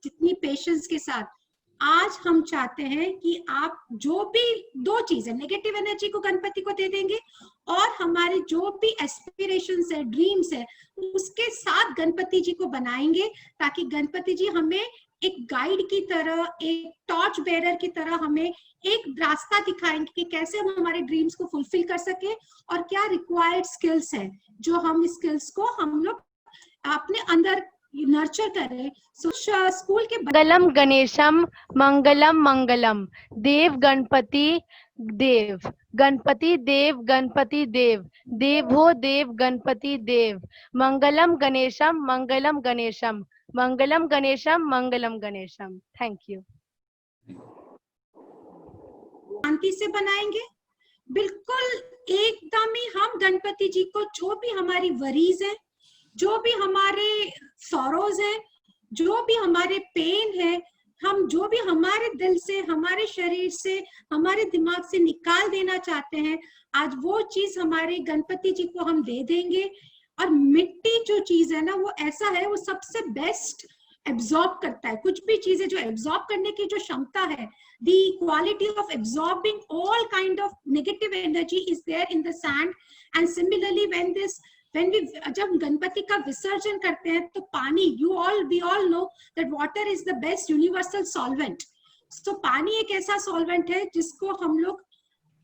जितनी पेशेंस के साथ आज हम चाहते हैं कि आप जो भी दो चीजें नेगेटिव एनर्जी को गणपति को दे देंगे और हमारे जो भी एस्पिरेशंस है, ड्रीम्स है, उसके साथ गणपति जी को बनाएंगे ताकि गणपति जी हमें एक गाइड की तरह, एक टॉर्च बेरर की तरह हमें एक रास्ता दिखाएंगे कि कैसे हम हमारे ड्रीम्स को फुलफिल कर सके और क्या रिक्वायर्ड स्किल्स है जो हम स्किल्स को हम लोग अपने अंदर नर्चर करें। स्कूल के मंगलम गणेशम मंगलम मंगलम देव गणपति देव गणपति देव गणपति देव देवो देव गणपति देव मंगलम गणेशम मंगलम गणेशम मंगलम गणेशम मंगलम गणेशम। Thank you. शांति से बनाएंगे, बिल्कुल एकदम ही हम गणपति जी को जो भी हमारी वरीज है, जो भी हमारे सॉरोज है, जो भी हमारे पेन है, हम जो भी हमारे दिल से, हमारे शरीर से, हमारे दिमाग से निकाल देना चाहते हैं, आज वो चीज हमारे गणपति जी को हम दे देंगे। और मिट्टी जो चीज है ना, वो ऐसा है, वो सबसे बेस्ट एब्जॉर्ब करता है। कुछ भी चीजें जो एब्जॉर्ब करने की जो क्षमता है, the quality of absorbing all kind of negative energy is there in the sand. And similarly when we जब गणपति का विसर्जन करते हैं तो पानी, we all know that water is the best universal solvent. So पानी एक ऐसा solvent है जिसको हम लोग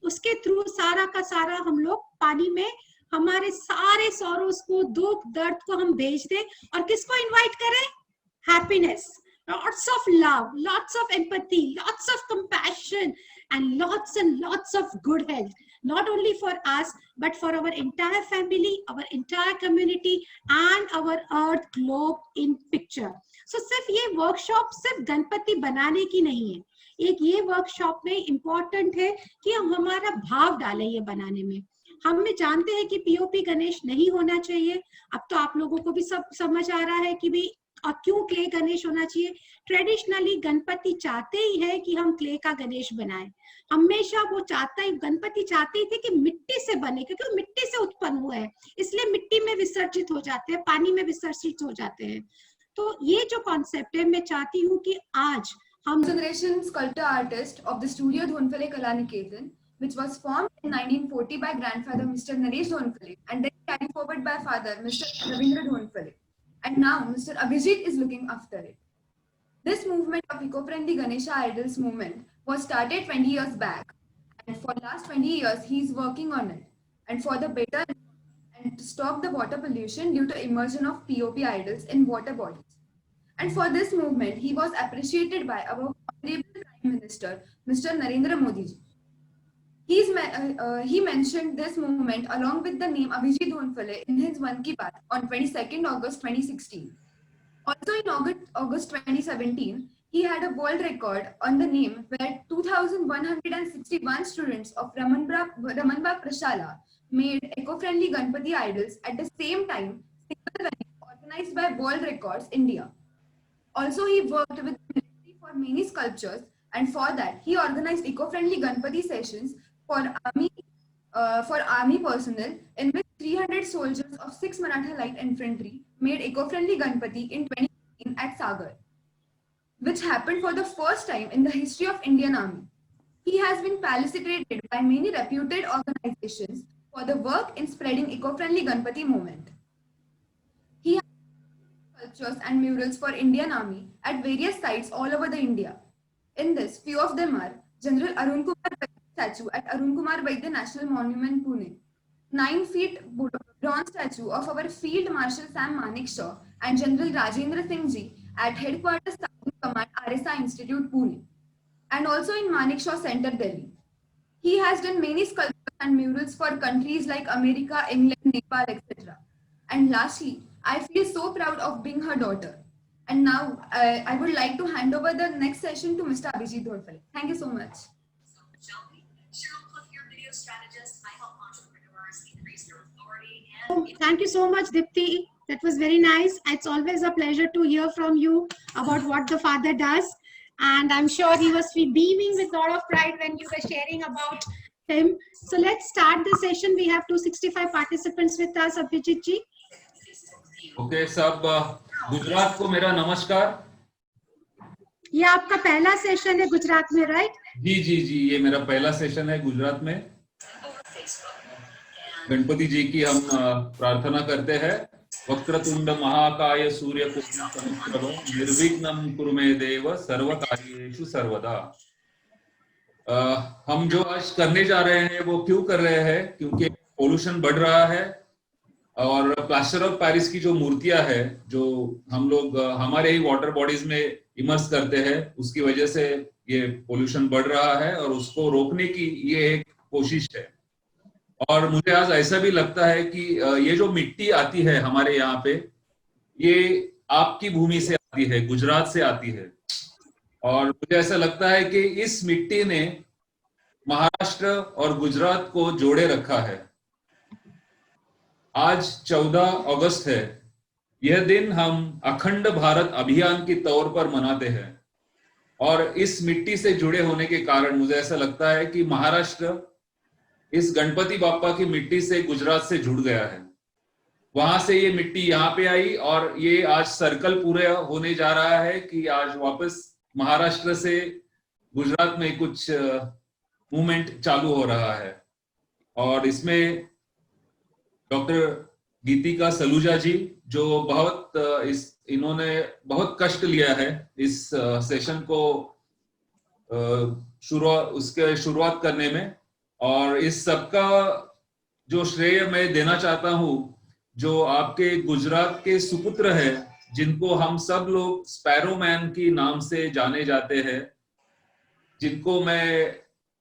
उसके थ्रू सारा का सारा हम लोग पानी में हमारे सारे सॉरोस को, दुख दर्द को हम भेज दें और किसको इनवाइट करें? Happiness, lots of love, lots of empathy, lots of compassion, and lots of good health, not only for us but for our entire family, our entire community and our earth globe in picture. So सिर्फ ये workshop सिर्फ गणपति बनाने की नहीं है, एक ये workshop में इम्पोर्टेंट है कि हम हमारा भाव डालें ये बनाने में। हम जानते हैं कि पीओपी गणेश नहीं होना चाहिए, अब तो आप लोगों को भी सब समझ आ रहा है कि भी और क्यों क्ले गणेश होना चाहिए। ट्रेडिशनली गणपति चाहते ही है कि हम क्ले का गणेश बनाएं, हमेशा वो चाहता है, गणपति चाहते ही थे कि मिट्टी से बने, क्योंकि वो मिट्टी से उत्पन्न हुआ है, इसलिए मिट्टी में विसर्जित हो जाते हैं, पानी में विसर्जित हो जाते हैं। तो ये जो कॉन्सेप्ट है, मैं चाहती हूँ कि आज हम generation sculptor artist of the studio Dhonphale Kala Niketan, which was formed in 1940 by grandfather Mr. Naresh Dhonphale and then carried forward by father Mr. Ravindra Dhonphale. And now Mr. Abhijit is looking after it. This movement of eco-friendly Ganesha idols movement was started 20 years back, and for last 20 years he is working on it, and for the better and to stop the water pollution due to immersion of POP idols in water bodies. And for this movement he was appreciated by our honorable Prime Minister Mr. Narendra Modi ji. He mentioned this movement along with the name Abhijit Dhonphale in his Mann Ki Baat on 22nd August 2016. Also in August 2017, he had a world record on the name where 2,161 students of Ramanbagh Prashala made eco-friendly Ganpati idols at the same time, single venue organized by World Records India. Also, he worked with the military for many sculptures, and for that, he organized eco-friendly Ganpati sessions for army personnel, in which 300 soldiers of 6 Maratha Light Infantry made eco-friendly Ganpati in 2018 at Sagar, which happened for the first time in the history of Indian Army. He has been felicitated by many reputed organizations for the work in spreading eco-friendly Ganpati movement. He has sculptures and murals for Indian Army at various sites all over the India. In this, few of them are General Arun Kumar statue at Arun Kumar Vaidya National Monument, Pune, 9 feet bronze statue of our Field Marshal Sam Manekshaw and General Rajendra Singh Ji at Headquarters Southern Command RSI Institute, Pune, and also in Manekshaw Center, Delhi. He has done many sculptures and murals for countries like America, England, Nepal, etc. And lastly, I feel so proud of being her daughter. And now I would like to hand over the next session to Mr. Abhijit Dhonphale. Thank you so much. Thank you so much, Dipti. That was very nice. It's always a pleasure to hear from you about what the father does. And I'm sure he was beaming with a lot of pride when you were sharing about him. So let's start the session. We have 265 participants with us, Abhijit ji. Okay, सब गुजरात को मेरा नमस्कार। ये आपका पहला session है गुजरात में, right? जी जी जी, ये मेरा पहला सेशन है गुजरात में। गणपति जी की हम प्रार्थना करते हैं। वक्रतुंड महाकाय सूर्यकोटि समप्रभ निर्विघ्नं कुरु मे देव सर्वकार्येषु सर्वदा। हम जो आज करने जा रहे हैं वो क्यों कर रहे हैं? क्योंकि पोल्यूशन बढ़ रहा है और प्लास्टर ऑफ पेरिस की जो मूर्तियां है जो हम लोग हमारे ही वाटर बॉडीज में इमर्स करते हैं, उसकी वजह से ये पोल्यूशन बढ़ रहा है और उसको रोकने की ये एक कोशिश है। और मुझे आज ऐसा भी लगता है कि ये जो मिट्टी आती है हमारे यहाँ पे, ये आपकी भूमि से आती है, गुजरात से आती है। और मुझे ऐसा लगता है कि इस मिट्टी ने महाराष्ट्र और गुजरात को जोड़े रखा है। आज 14 अगस्त है। यह दिन हम अखंड भारत अभियान के तौर पर मनाते हैं और इस मिट्टी से जुड़े होने के कारण मुझे ऐसा लगता है कि महाराष्ट्र इस गणपति बाप्पा की मिट्टी से गुजरात से जुड़ गया है। वहां से ये मिट्टी यहाँ पे आई और ये आज सर्कल पूरे होने जा रहा है कि आज वापस महाराष्ट्र से गुजरात में कुछ मूवमेंट चालू हो रहा है। और इसमें डॉक्टर गीतिका सलूजा जी जो इन्होंने बहुत कष्ट लिया है इस सेशन को शुरुआत करने में, और इस सबका जो श्रेय मैं देना चाहता हूं जो आपके गुजरात के सुपुत्र है, जिनको हम सब लोग स्पैरो मैन की नाम से जाने जाते हैं, जिनको मैं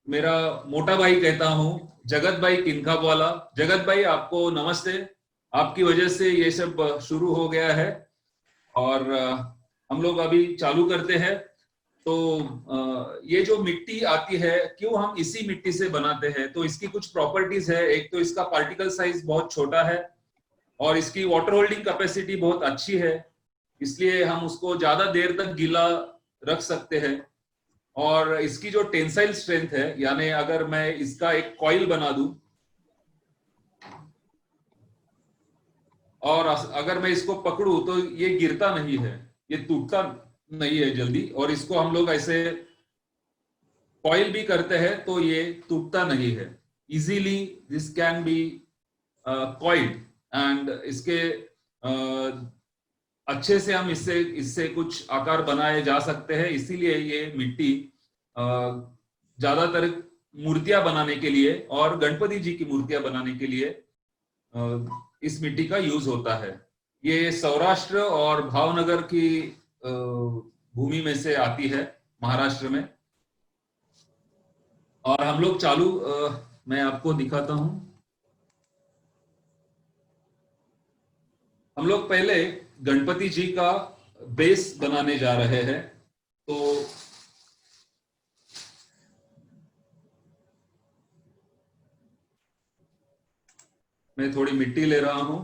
मेरा मोटा भाई कहता हूं, जगत भाई किनखावाला। जगत भाई आपको नमस्ते। आपकी वजह से ये सब शुरू हो गया है और हम लोग अभी चालू करते हैं। तो ये जो मिट्टी आती है, क्यों हम इसी मिट्टी से बनाते हैं? तो इसकी कुछ प्रॉपर्टीज है। एक तो इसका पार्टिकल साइज बहुत छोटा है और इसकी वाटर होल्डिंग कैपेसिटी बहुत अच्छी है, इसलिए हम उसको ज्यादा देर तक गीला रख सकते हैं। और इसकी जो टेंसाइल स्ट्रेंथ है, यानी अगर मैं इसका एक कॉइल बना दूं और अगर मैं इसको पकड़ूं तो ये गिरता नहीं है, ये टूटता नहीं है जल्दी। और इसको हम लोग ऐसे कॉइल भी करते हैं तो ये टूटता नहीं है। Easily this can be coiled and इसके अच्छे से हम इससे कुछ आकार बनाए जा सकते हैं। इसीलिए ये मिट्टी ज्यादातर मूर्तियां बनाने के लिए और गणपति जी की मूर्तियां बनाने के लिए इस मिट्टी का यूज होता है। ये सौराष्ट्र और भावनगर की भूमि में से आती है, महाराष्ट्र में। और हम लोग मैं आपको दिखाता हूं। हम लोग पहले गणपति जी का बेस बनाने जा रहे हैं। तो मैं थोड़ी मिट्टी ले रहा हूं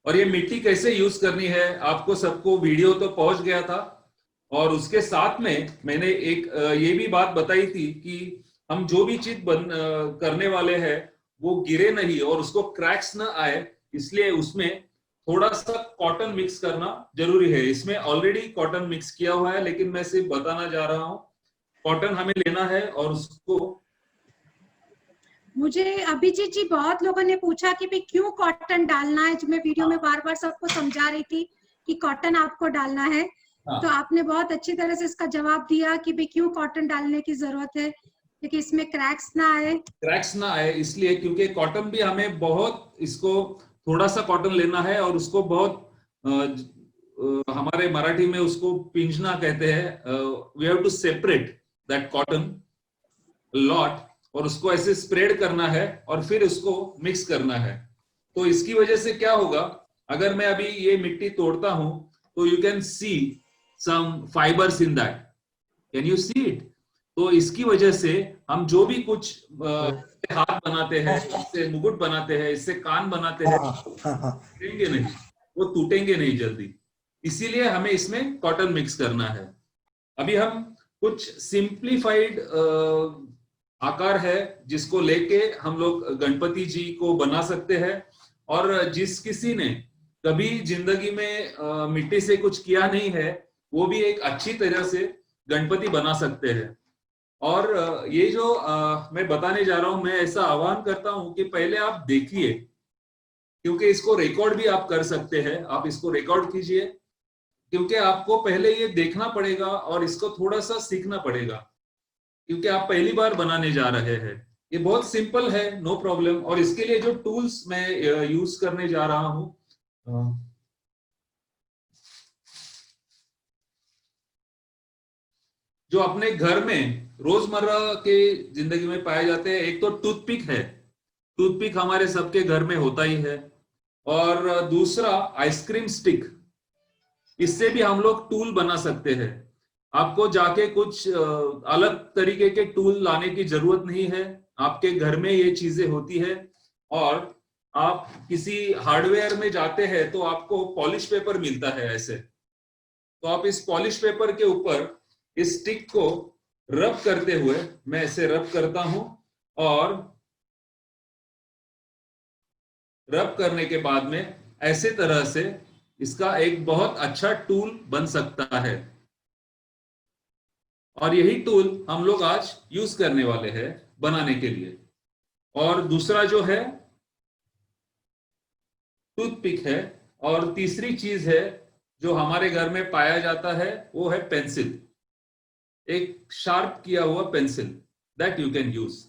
और ये मिट्टी कैसे यूज करनी है आपको सबको वीडियो तो पहुंच गया था। और उसके साथ में मैंने एक ये भी बात बताई थी कि हम जो भी चीज करने वाले हैं वो गिरे नहीं और उसको क्रैक्स ना आए, इसलिए उसमें थोड़ा सा कॉटन मिक्स करना जरूरी है। इसमें ऑलरेडी कॉटन मिक्स किया हुआ है, लेकिन मैं सिर्फ बताना जा रहा हूं। कॉटन हमें लेना है और उसको मुझे अभिजीत जी, बहुत लोगों ने पूछा कि भाई क्यों कॉटन डालना है, जो मैं वीडियो में बार बार सबको समझा रही थी कि कॉटन आपको डालना है। तो आपने बहुत अच्छी तरह से इसका जवाब दिया कि भाई क्यों कॉटन डालने की जरूरत है, क्योंकि इसमें क्रैक्स ना आए। इसलिए क्योंकि कॉटन भी हमें बहुत, इसको थोड़ा सा कॉटन लेना है और उसको बहुत हमारे मराठी में उसको पिंजना कहते हैं। We have to separate that cotton lot और उसको ऐसे स्प्रेड करना है और फिर उसको मिक्स करना है। तो इसकी वजह से क्या होगा, अगर मैं अभी ये मिट्टी तोड़ता हूं तो you can see some fibres in that, can you see it? तो इसकी वजह से हम जो भी कुछ हाथ बनाते हैं, इससे मुकुट बनाते हैं, इससे कान बनाते हैं, टूटेंगे नहीं, वो टूटेंगे नहीं जल्दी। इसीलिए हमें इसमें कॉटन मिक्स करना है। अभी हम कुछ सिंप्लीफाइड आकार है जिसको लेके हम लोग गणपति जी को बना सकते हैं। और जिस किसी ने कभी जिंदगी में मिट्टी से कुछ किया नहीं है वो भी एक अच्छी तरह से गणपति बना सकते हैं। और ये जो मैं बताने जा रहा हूं, मैं ऐसा आह्वान करता हूं कि पहले आप देखिए, क्योंकि इसको रिकॉर्ड भी आप कर सकते हैं। आप इसको रिकॉर्ड कीजिए, क्योंकि आपको पहले ये देखना पड़ेगा और इसको थोड़ा सा सीखना पड़ेगा, क्योंकि आप पहली बार बनाने जा रहे हैं। ये बहुत सिंपल है, नो प्रॉब्लम। और इसके लिए जो टूल्स मैं यूज करने जा रहा हूं, जो अपने घर में रोजमर्रा के जिंदगी में पाए जाते हैं, एक तो टूथपिक है। टूथपिक हमारे सबके घर में होता ही है। और दूसरा आइसक्रीम स्टिक, इससे भी हम लोग टूल बना सकते हैं। आपको जाके कुछ अलग तरीके के टूल लाने की जरूरत नहीं है, आपके घर में ये चीजें होती है। और आप किसी हार्डवेयर में जाते हैं तो आपको पॉलिश पेपर मिलता है ऐसे, तो आप इस पॉलिश पेपर के ऊपर इस स्टिक को रब करते हुए, मैं ऐसे रब करता हूं, और रब करने के बाद में ऐसे तरह से इसका एक बहुत अच्छा टूल बन सकता है। और यही टूल हम लोग आज यूज करने वाले हैं बनाने के लिए। और दूसरा जो है टूथपिक है। और तीसरी चीज है जो हमारे घर में पाया जाता है, वो है पेंसिल, एक शार्प किया हुआ pencil that you can use.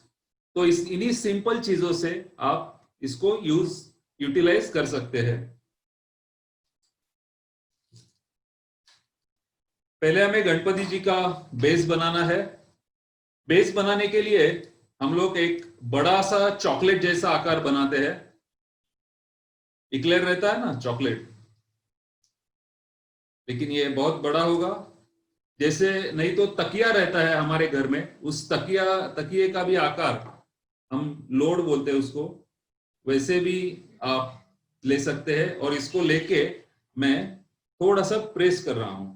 तो इन्हीं सिंपल चीजों से आप इसको यूटिलाइज कर सकते हैं। पहले हमें गणपति जी का बेस बनाना है। बेस बनाने के लिए हम लोग एक बड़ा सा चॉकलेट जैसा आकार बनाते हैं। इक्लेयर रहता है ना चॉकलेट, लेकिन ये बहुत बड़ा होगा। जैसे नहीं तो तकिया रहता है हमारे घर में, उस तकिए का भी आकार, हम लोड बोलते हैं उसको, वैसे भी आप ले सकते हैं। और इसको लेके मैं थोड़ा सा प्रेस कर रहा हूं।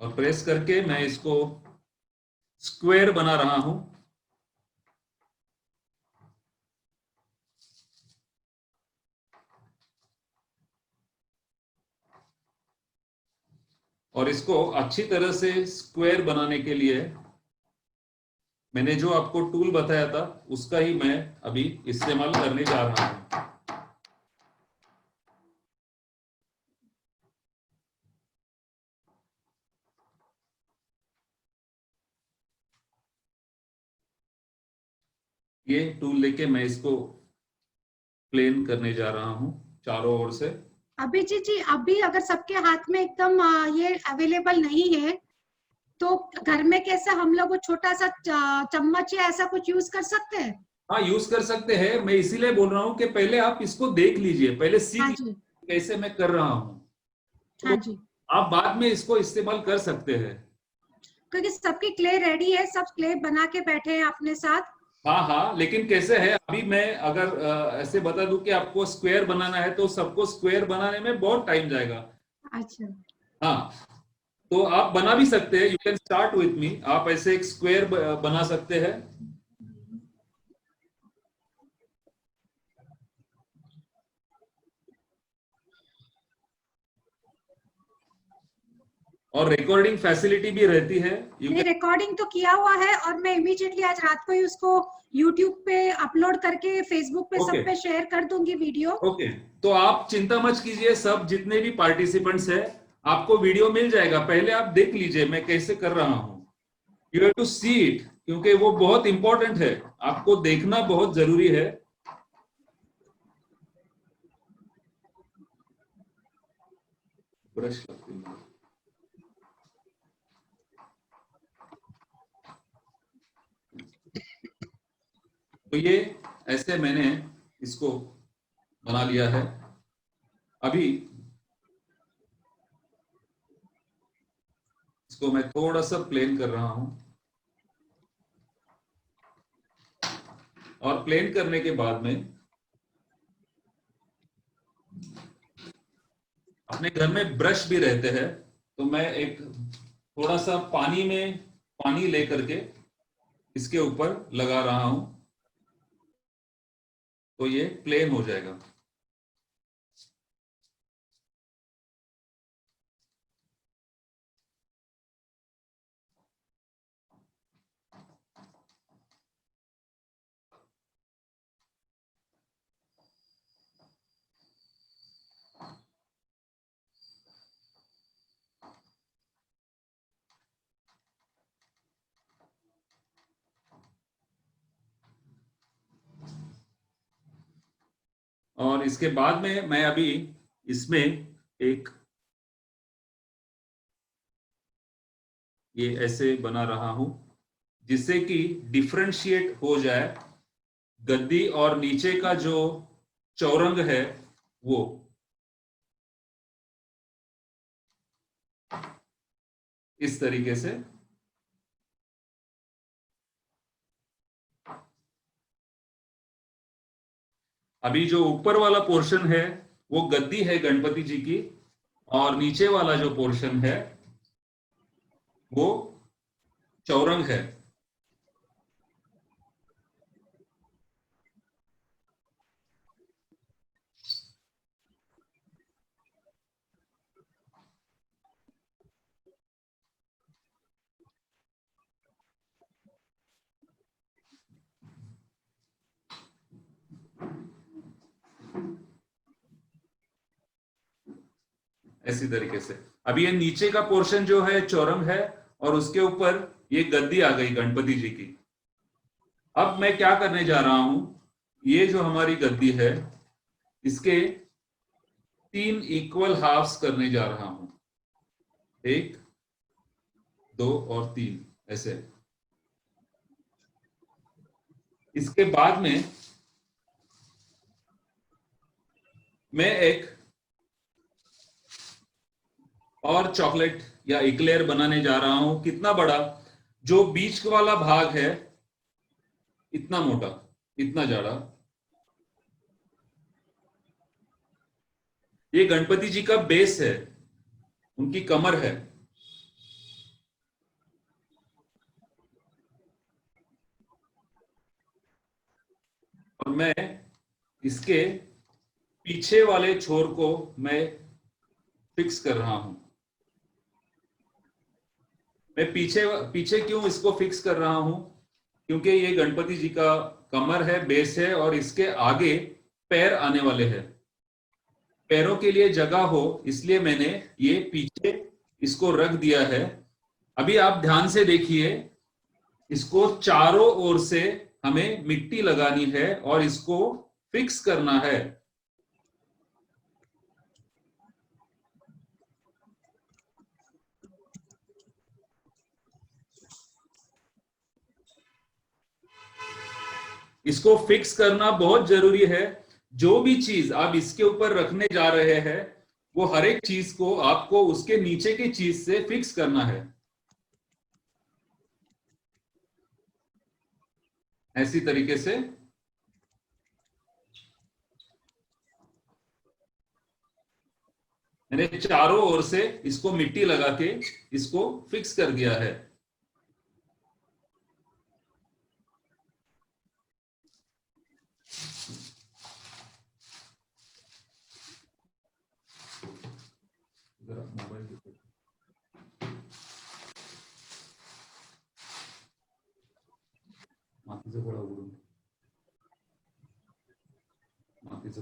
और प्रेस करके मैं इसको स्क्वायर बना रहा हूं। और इसको अच्छी तरह से स्क्वायर बनाने के लिए मैंने जो आपको टूल बताया था उसका ही मैं अभी इस्तेमाल करने जा रहा हूं। ये टूल लेके मैं इसको प्लेन करने जा रहा हूं चारों ओर से। अभिजीत जी, अभी अगर सबके हाथ में एकदम ये अवेलेबल नहीं है, तो घर में कैसे हम लोग वो छोटा सा चम्मच या ऐसा कुछ यूज कर सकते हैं? हाँ, यूज कर सकते हैं। मैं इसीलिए बोल रहा हूँ कि पहले आप इसको देख लीजिए, पहले सीख हाँ लीजिए जी, कैसे मैं कर रहा हूँ, हाँ तो जी, आप बाद में इसको इस्तेमाल कर सकते हैं। क्योंकि सबकी क्ले रेडी है, सब क्ले बना के बैठे हैं अपने साथ। हाँ हाँ, लेकिन कैसे है, अभी मैं अगर ऐसे बता दूं कि आपको स्क्वायर बनाना है तो सबको स्क्वायर बनाने में बहुत टाइम जाएगा। अच्छा, हाँ, तो आप बना भी सकते हैं, you can start with me. आप ऐसे एक स्क्वायर बना सकते हैं। और रिकॉर्डिंग फैसिलिटी भी रहती है, यू नहीं, कैन। रिकॉर्डिंग तो किया हुआ है और मैं इमीडिएटली आज रात को ही उसको यूट्यूब पे अपलोड करके फेसबुक पे ओके सब पे शेयर कर दूंगी वीडियो। ओके, तो आप चिंता मत कीजिए, सब जितने भी पार्टिसिपेंट्स हैं आपको वीडियो मिल जाएगा। पहले आप देख लीजिए मैं कैसे कर रहा हूं। You have to see it, क्योंकि वो बहुत इंपॉर्टेंट है, आपको देखना बहुत जरूरी है। ब्रश लगती है। तो ये ऐसे मैंने इसको बना लिया है। अभी इसको मैं थोड़ा सा प्लेन कर रहा हूं। और प्लेन करने के बाद में अपने घर में ब्रश भी रहते हैं, तो मैं एक थोड़ा सा पानी लेकर के इसके ऊपर लगा रहा हूं, तो ये प्लेन हो जाएगा। और इसके बाद में मैं अभी इसमें एक ये ऐसे बना रहा हूं, जिससे कि डिफरेंशिएट हो जाए गद्दी और नीचे का जो चौरंग है वो। इस तरीके से अभी जो ऊपर वाला पोर्शन है वो गद्दी है गणपति जी की, और नीचे वाला जो पोर्शन है वो चौरंग है। ऐसी तरीके से अभी ये नीचे का पोर्शन जो है चौरंग है, और उसके ऊपर ये गद्दी आ गई गणपति जी की। अब मैं क्या करने जा रहा हूं, ये जो हमारी गद्दी है इसके 3 इक्वल हाफ्स करने जा रहा हूं, 1 2 और 3 ऐसे। इसके बाद में मैं एक और चॉकलेट या इक्लेयर बनाने जा रहा हूं। कितना बड़ा, जो बीच वाला भाग है इतना मोटा, इतना जाड़ा। ये गणपति जी का बेस है, उनकी कमर है। और मैं इसके पीछे वाले छोर को मैं फिक्स कर रहा हूं। मैं पीछे क्यों इसको फिक्स कर रहा हूं, क्योंकि ये गणपति जी का कमर है, बेस है, और इसके आगे पैर आने वाले हैं। पैरों के लिए जगह हो इसलिए मैंने ये पीछे इसको रख दिया है। अभी आप ध्यान से देखिए, इसको चारों ओर से हमें मिट्टी लगानी है और इसको फिक्स करना है। इसको फिक्स करना बहुत जरूरी है। जो भी चीज आप इसके ऊपर रखने जा रहे हैं, वो हर एक चीज को आपको उसके नीचे की चीज से फिक्स करना है। ऐसी तरीके से मैंने चारों ओर से इसको मिट्टी लगा के इसको फिक्स कर दिया है। मोबाइल मातीचा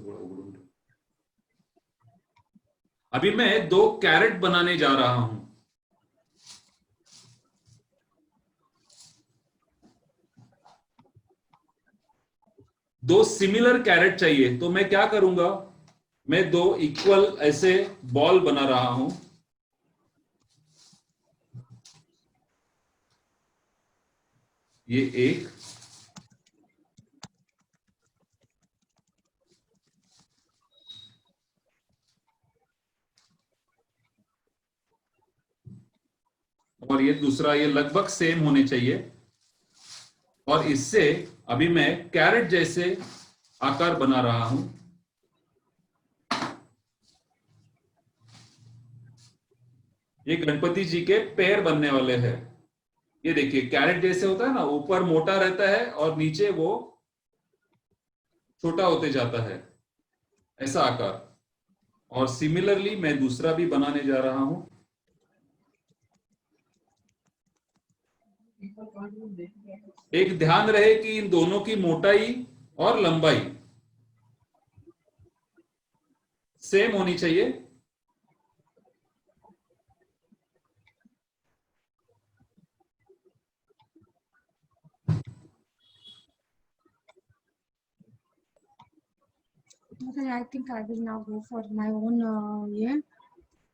गोळा उघडून अभी मैं 2 कैरेट बनाने जा रहा हूं। दो सिमिलर कैरेट चाहिए, तो मैं क्या करूंगा, मैं 2 इक्वल ऐसे बॉल बना रहा हूं। ये एक, और ये दूसरा, ये लगभग सेम होने चाहिए। और इससे अभी मैं कैरेट जैसे आकार बना रहा हूं। ये गणपति जी के पैर बनने वाले हैं। ये देखिए कैरेट जैसे होता है ना, ऊपर मोटा रहता है और नीचे वो छोटा होते जाता है, ऐसा आकार। और सिमिलरली मैं दूसरा भी बनाने जा रहा हूं। एक ध्यान रहे कि इन दोनों की मोटाई और लंबाई सेम होनी चाहिए। Okay, I think I will now go for my own ये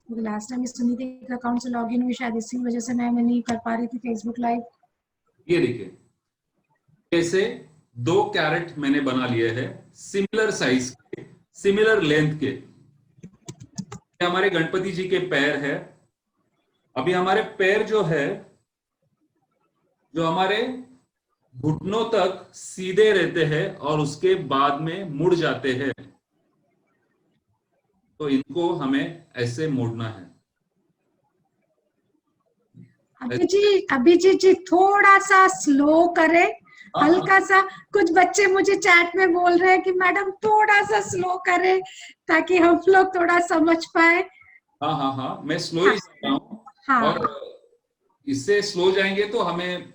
क्योंकि लास्ट टाइम सुनीति के अकाउंट से लॉगिन हुई, शायद इसी वजह से मैं नहीं कर पा रही थी फेसबुक लाइव। ये देखिए जैसे 2 कैरेट मैंने बना लिए हैं, सिमिलर साइज के, सिमिलर लेंथ के। ये हमारे गणपति जी के पैर है। अभी हमारे पैर जो है, जो हमारे घुटनों तक सीधे रहते हैं और उसके बाद में मुड़ जाते हैं, तो इनको हमें ऐसे मोड़ना है। अभिजीत जी थोड़ा सा स्लो करें, हल्का सा। कुछ बच्चे मुझे चैट में बोल रहे हैं कि मैडम थोड़ा सा स्लो करें ताकि हम लोग थोड़ा समझ पाए। हाँ हाँ हाँ, मैं स्लो ही कर रहा हूँ। हाँ। और इससे स्लो जाएंगे तो हमें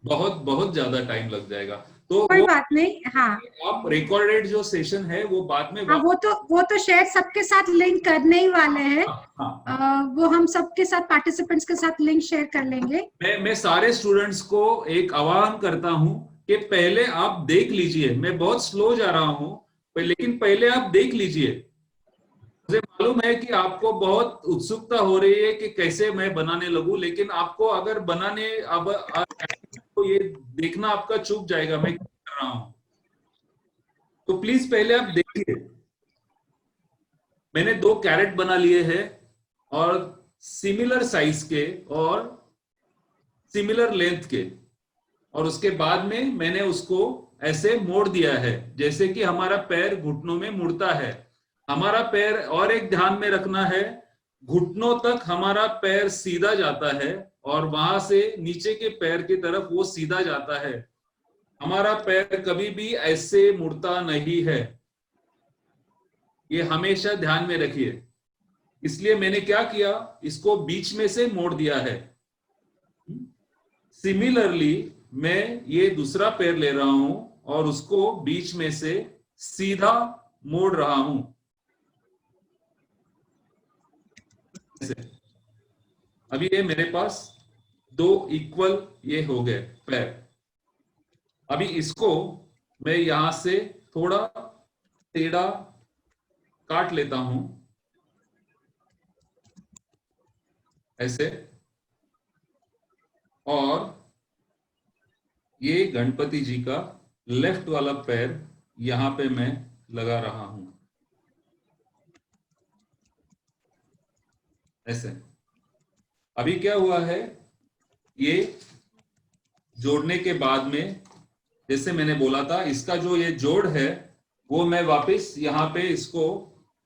बहुत बहुत ज्यादा टाइम लग जाएगा। तो कोई बात नहीं। हाँ, आप रिकॉर्डेड जो सेशन है वो बाद में हाँ, वो तो शायद सबके साथ लिंक करने ही वाले हैं। वो हम सबके साथ पार्टिसिपेंट्स के साथ लिंक शेयर कर लेंगे। मैं सारे स्टूडेंट्स को एक आह्वान करता हूं कि पहले आप देख लीजिए। मैं बहुत स्लो जा रहा हूं, लेकिन पहले आप देख लीजिए। मुझे मालूम है कि आपको बहुत उत्सुकता हो रही है कि कैसे मैं बनाने लगूं, लेकिन आपको अगर बनाने अब तो ये देखना आपका चूक जाएगा मैं क्या कर रहा हूं। तो प्लीज पहले आप देखिए। मैंने 2 कैरेट बना लिए हैं और सिमिलर साइज के और सिमिलर लेंथ के, और उसके बाद में मैंने उसको ऐसे मोड़ दिया है जैसे कि हमारा पैर घुटनों में मुड़ता है। हमारा पैर, और एक ध्यान में रखना है, घुटनों तक हमारा पैर सीधा जाता है और वहां से नीचे के पैर की तरफ वो सीधा जाता है। हमारा पैर कभी भी ऐसे मुड़ता नहीं है, ये हमेशा ध्यान में रखिए। इसलिए मैंने क्या किया, इसको बीच में से मोड़ दिया है। सिमिलरली मैं ये दूसरा पैर ले रहा हूं और उसको बीच में से सीधा मोड़ रहा हूं। अभी ये मेरे पास 2 इक्वल ये हो गए पैर। अभी इसको मैं यहां से थोड़ा टेढ़ा काट लेता हूं ऐसे, और ये गणपति जी का लेफ्ट वाला पैर यहां पे मैं लगा रहा हूं ऐसे। अभी क्या हुआ है, ये जोड़ने के बाद में जैसे मैंने बोला था, इसका जो ये जोड़ है वो मैं वापस यहां पे इसको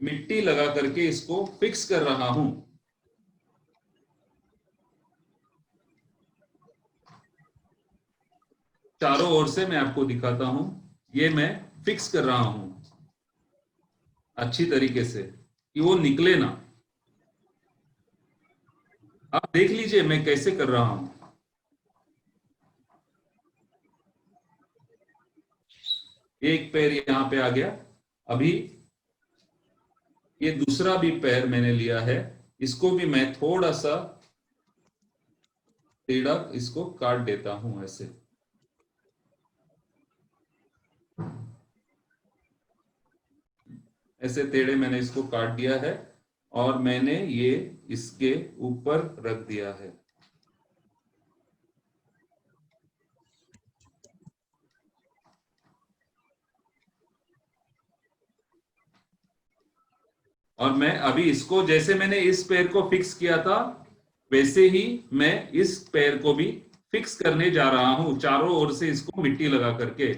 मिट्टी लगा करके इसको फिक्स कर रहा हूं। चारों ओर से मैं आपको दिखाता हूं, ये मैं फिक्स कर रहा हूं अच्छी तरीके से कि वो निकले ना। आप देख लीजिए मैं कैसे कर रहा हूं। एक पैर यहां पे आ गया। अभी ये दूसरा भी पैर मैंने लिया है, इसको भी मैं थोड़ा सा टेढ़ा इसको काट देता हूं ऐसे। ऐसे टेढ़े मैंने इसको काट दिया है और मैंने ये इसके ऊपर रख दिया है। और मैं अभी इसको, जैसे मैंने इस पैर को फिक्स किया था वैसे ही मैं इस पैर को भी फिक्स करने जा रहा हूं, चारों ओर से इसको मिट्टी लगा करके।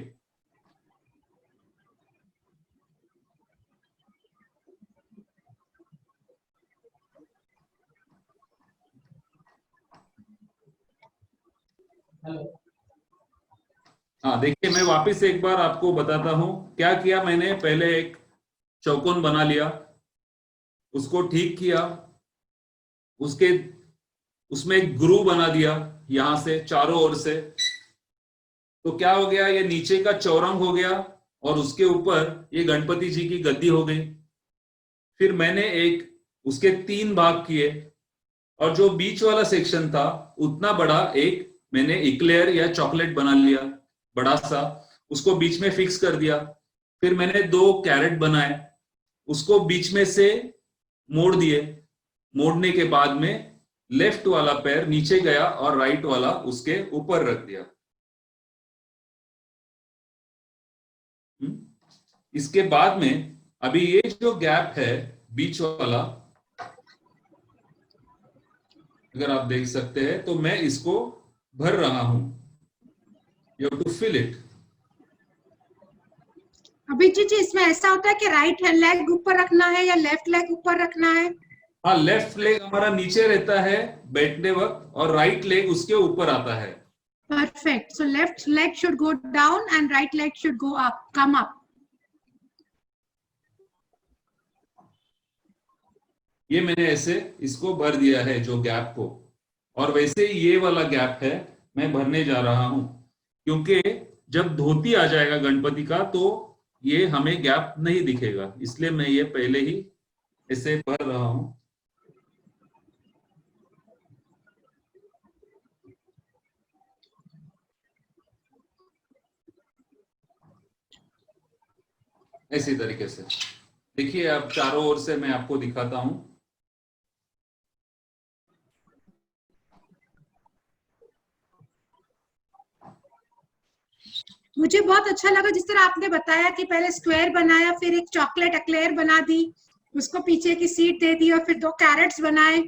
हाँ देखिए, मैं वापस एक बार आपको बताता हूं क्या किया मैंने। पहले एक चौकोन बना लिया, उसको ठीक किया, उसके उसमें एक ग्रूव बना दिया यहां से चारों ओर से। तो क्या हो गया, ये नीचे का चौरंग हो गया और उसके ऊपर ये गणपति जी की गद्दी हो गई। फिर मैंने एक उसके 3 भाग किए और जो बीच वाला सेक्शन था उतना बड़ा एक मैंने इक्लेयर या चॉकलेट बना लिया बड़ा सा, उसको बीच में फिक्स कर दिया। फिर मैंने 2 कैरेट बनाए, उसको बीच में से मोड़ दिए। मोड़ने के बाद में लेफ्ट वाला पैर नीचे गया और राइट वाला उसके ऊपर रख दिया। इसके बाद में अभी ये जो गैप है बीच वाला, अगर आप देख सकते हैं तो मैं इसको भर रहा हूं। You have to fill it. Abhijit ji, इसमें ऐसा होता है कि राइट लेग ऊपर रखना है या लेफ्ट लेग ऊपर रखना है? हाँ, लेफ्ट लेग हमारा नीचे रहता है बैठने वक्त और राइट लेग उसके ऊपर आता है। Perfect. So left leg should go down and right leg should go up, come up. ये मैंने ऐसे इसको भर दिया है जो गैप को, और वैसे ही ये वाला गैप है मैं भरने जा रहा हूं, क्योंकि जब धोती आ जाएगा गणपति का तो ये हमें गैप नहीं दिखेगा, इसलिए मैं ये पहले ही ऐसे भर रहा हूं। इसी तरीके से देखिए, अब चारों ओर से मैं आपको दिखाता हूं। मुझे बहुत अच्छा लगा जिस तरह आपने बताया कि पहले स्क्वायर बनाया, फिर एक चॉकलेट एक्लेयर बना दी, उसको पीछे की सीट दे दी और फिर 2 कैरेट्स बनाए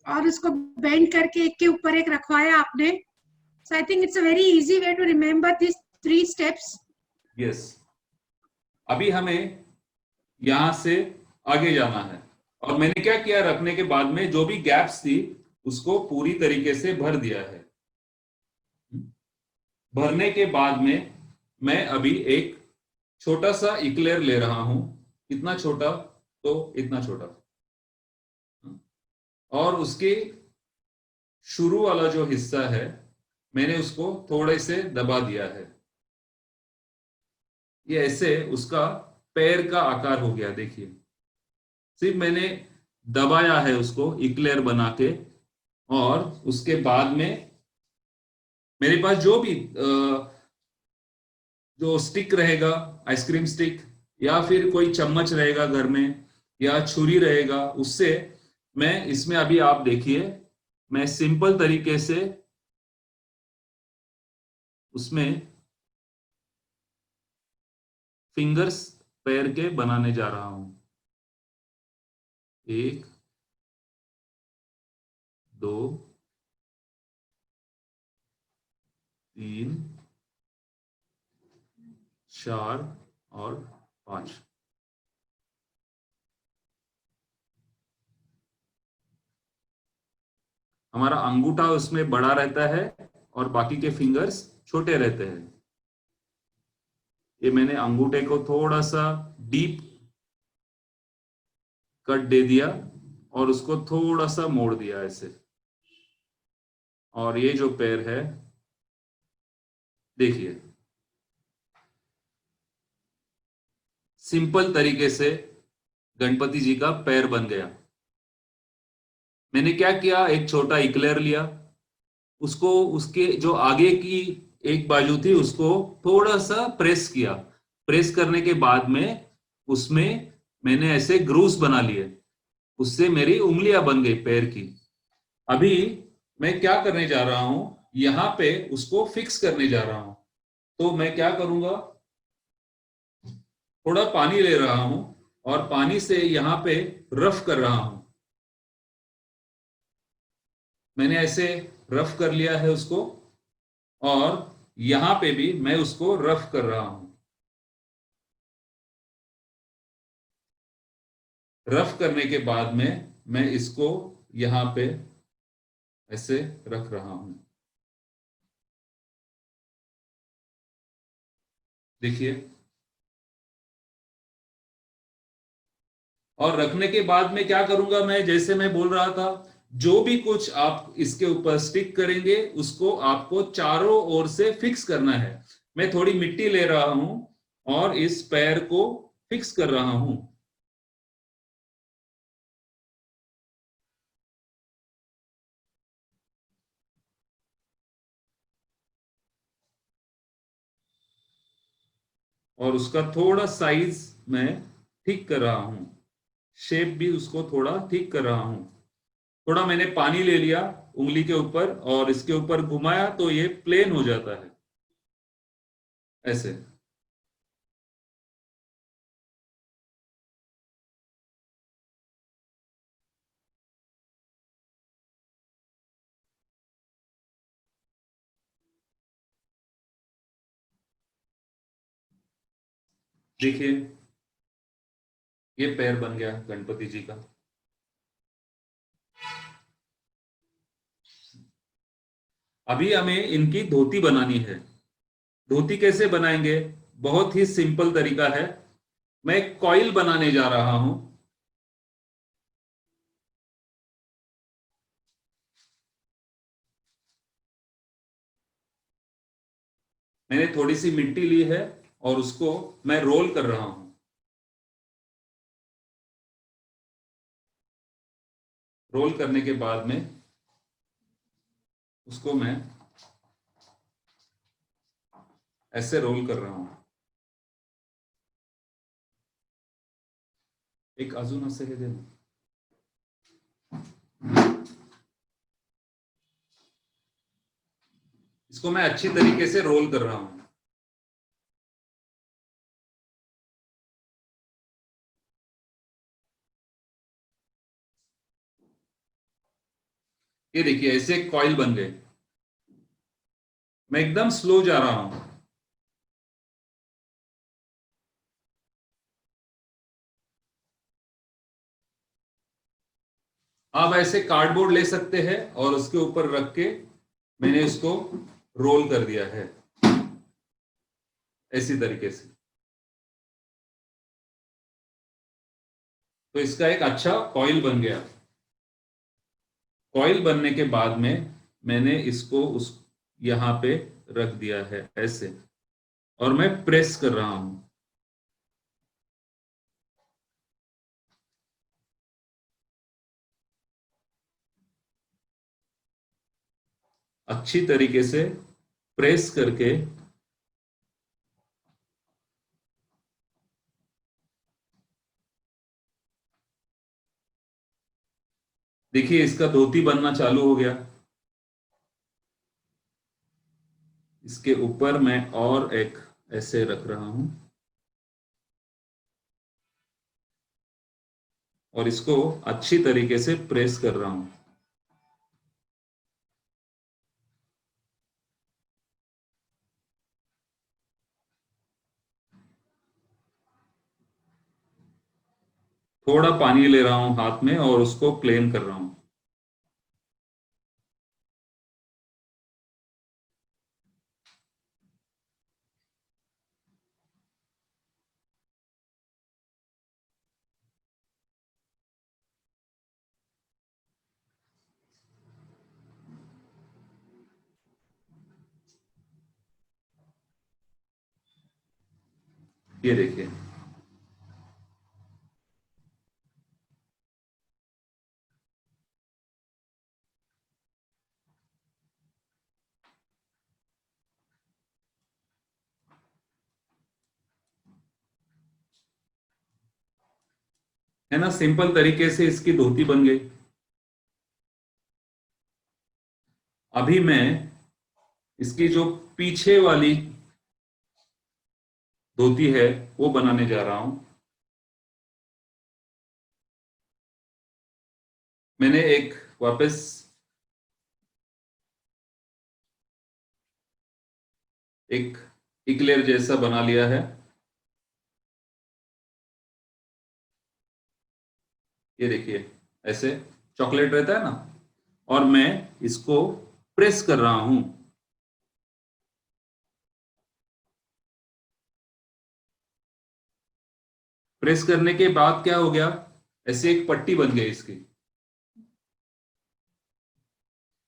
और उसको बेंड करके एक के ऊपर एक रखवाया आपने। So I think it's a very easy way to remember these 3 steps. Yes, अभी हमें यहां से आगे जाना है और मैंने क्या किया, रखने के बाद में जो भी गैप्स थी उसको पूरी तरीके से भर दिया है। भरने के बाद में मैं अभी एक छोटा सा इक्लेयर ले रहा हूं, इतना छोटा तो इतना छोटा, और उसके शुरू वाला जो हिस्सा है मैंने उसको थोड़े से दबा दिया है। ये ऐसे उसका पैर का आकार हो गया। देखिए, सिर्फ मैंने दबाया है उसको इक्लेयर बना के, और उसके बाद में मेरे पास जो भी जो स्टिक रहेगा, आइसक्रीम स्टिक या फिर कोई चम्मच रहेगा घर में या छुरी रहेगा, उससे मैं इसमें अभी आप देखिए मैं सिंपल तरीके से उसमें फिंगर्स पैर के बनाने जा रहा हूं। 1 2 3 4 और 5। हमारा अंगूठा उसमें बड़ा रहता है और बाकी के फिंगर्स छोटे रहते हैं। ये मैंने अंगूठे को थोड़ा सा डीप कट दे दिया और उसको थोड़ा सा मोड़ दिया ऐसे, और ये जो पैर है देखिए सिंपल तरीके से गणपति जी का पैर बन गया। मैंने क्या किया, एक छोटा इक्लेयर लिया, उसको उसके जो आगे की एक बाजू थी उसको थोड़ा सा प्रेस किया। प्रेस करने के बाद में उसमें मैंने ऐसे ग्रूव्स बना लिए, उससे मेरी उंगलियां बन गई पैर की। अभी मैं क्या करने जा रहा हूं, यहां पे उसको फिक्स करने जा रहा हूं। तो मैं क्या करूंगा, थोड़ा पानी ले रहा हूं और पानी से यहां पे रफ कर रहा हूं। मैंने ऐसे रफ कर लिया है उसको, और यहां पे भी मैं उसको रफ कर रहा हूं। रफ करने के बाद में मैं इसको यहां पे ऐसे रख रहा हूं। देखिए, और रखने के बाद में क्या करूंगा मैं, जैसे मैं बोल रहा था, जो भी कुछ आप इसके ऊपर स्टिक करेंगे उसको आपको चारों ओर से फिक्स करना है। मैं थोड़ी मिट्टी ले रहा हूं और इस पैर को फिक्स कर रहा हूं। और उसका थोड़ा साइज मैं ठीक कर रहा हूं, शेप भी उसको थोड़ा ठीक कर रहा हूं। थोड़ा मैंने पानी ले लिया उंगली के ऊपर और इसके ऊपर घुमाया तो ये प्लेन हो जाता है ऐसे। देखिए, ये पैर बन गया गणपति जी का। अभी हमें इनकी धोती बनानी है। धोती कैसे बनाएंगे? बहुत ही सिंपल तरीका है। मैं एक कॉइल बनाने जा रहा हूं। मैंने थोड़ी सी मिट्टी ली है और उसको मैं रोल कर रहा हूं। रोल करने के बाद में उसको मैं ऐसे रोल कर रहा हूं। एक अजून असे हे दे ना। इसको मैं अच्छी तरीके से रोल कर रहा हूं। ये देखिए, ऐसे कॉइल बन गए। मैं एकदम स्लो जा रहा हूं। आप ऐसे कार्डबोर्ड ले सकते हैं और उसके ऊपर रख के मैंने इसको रोल कर दिया है ऐसी तरीके से। तो इसका एक अच्छा कॉइल बन गया। कॉइल बनने के बाद में मैंने इसको उस यहां पे रख दिया है ऐसे, और मैं प्रेस कर रहा हूं। अच्छी तरीके से प्रेस करके देखिए, इसका धोती बनना चालू हो गया। इसके ऊपर मैं और एक ऐसे रख रहा हूं और इसको अच्छी तरीके से प्रेस कर रहा हूं। थोड़ा पानी ले रहा हूं हाथ में और उसको प्लेन कर रहा हूं। ये देखिए, है ना, सिंपल तरीके से इसकी धोती बन गई। अभी मैं इसकी जो पीछे वाली धोती है वो बनाने जा रहा हूं। मैंने एक वापस एक इक्लेयर जैसा बना लिया है। ये देखिए, ऐसे चॉकलेट रहता है ना, और मैं इसको प्रेस कर रहा हूं। प्रेस करने के बाद क्या हो गया, ऐसे एक पट्टी बन गई इसकी।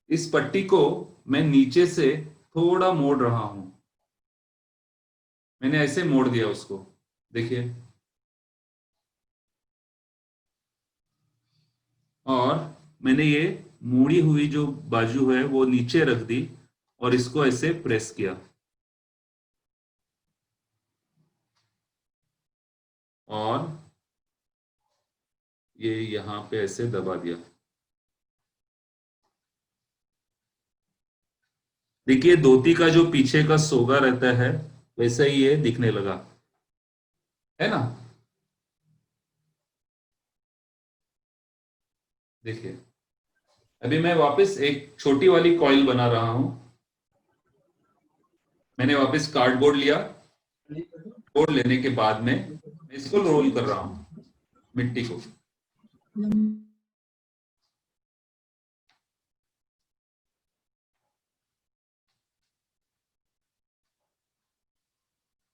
इस पट्टी को मैं नीचे से थोड़ा मोड़ रहा हूं। मैंने ऐसे मोड़ दिया उसको, देखिए। और मैंने ये मुड़ी हुई जो बाजू है वो नीचे रख दी और इसको ऐसे प्रेस किया और ये यहां पे ऐसे दबा दिया। देखिए धोती का जो पीछे का सोगा रहता है वैसा ही ये दिखने लगा, है ना। देखिए अभी मैं वापस एक छोटी वाली कॉइल बना रहा हूं। मैंने वापस कार्डबोर्ड लिया। बोर्ड लेने के बाद में मैं इसको रोल कर रहा हूं मिट्टी को।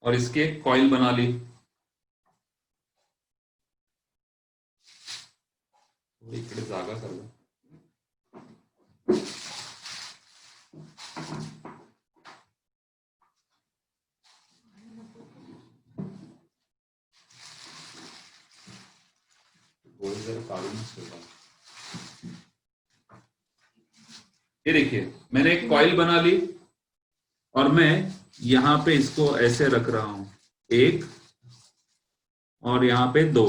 और इसके कॉइल बना ली। इकडे जागा कर लो। ये देखिए मैंने एक कॉइल बना ली और मैं यहां पे इसको ऐसे रख रहा हूं, एक और यहां पे दो।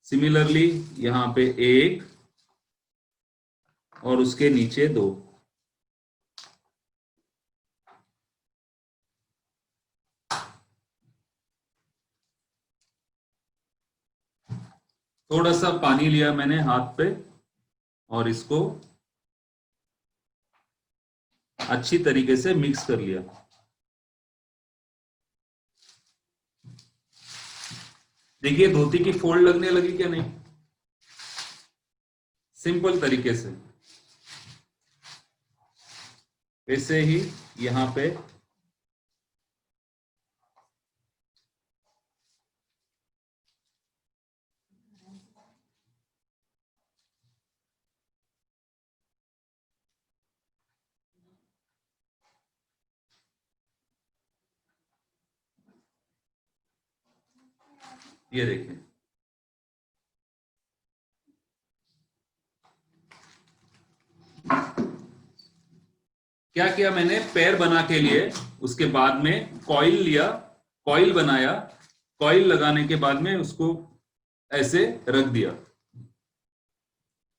सिमिलरली यहां पे एक और उसके नीचे दो। थोड़ा सा पानी लिया मैंने हाथ पे और इसको अच्छी तरीके से मिक्स कर लिया। देखिए धोती की फोल्ड लगने लगी क्या नहीं, सिंपल तरीके से। वैसे ही यहां पे ये देखिए क्या किया मैंने, पैर बना के लिए उसके बाद में कॉइल लिया, कॉइल बनाया, कॉइल लगाने के बाद में उसको ऐसे रख दिया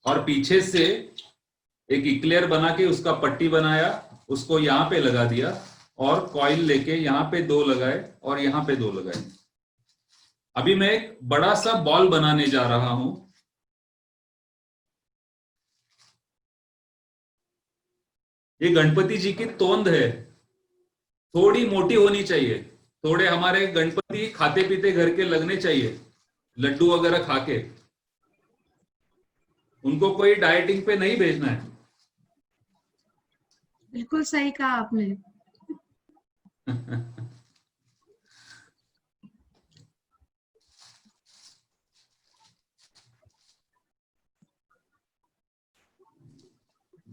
और पीछे से एक इक्लेयर बना के उसका पट्टी बनाया, उसको यहां पे लगा दिया और कॉइल लेके यहां पे दो लगाए और यहां पे दो लगाए। अभी मैं एक बड़ा सा बॉल बनाने जा रहा हूं। ये गणपति जी की तोंद है, थोड़ी मोटी होनी चाहिए। थोड़े हमारे गणपति खाते पीते घर के लगने चाहिए, लड्डू वगैरह खा के। उनको कोई डाइटिंग पे नहीं भेजना है। बिल्कुल सही कहा आपने।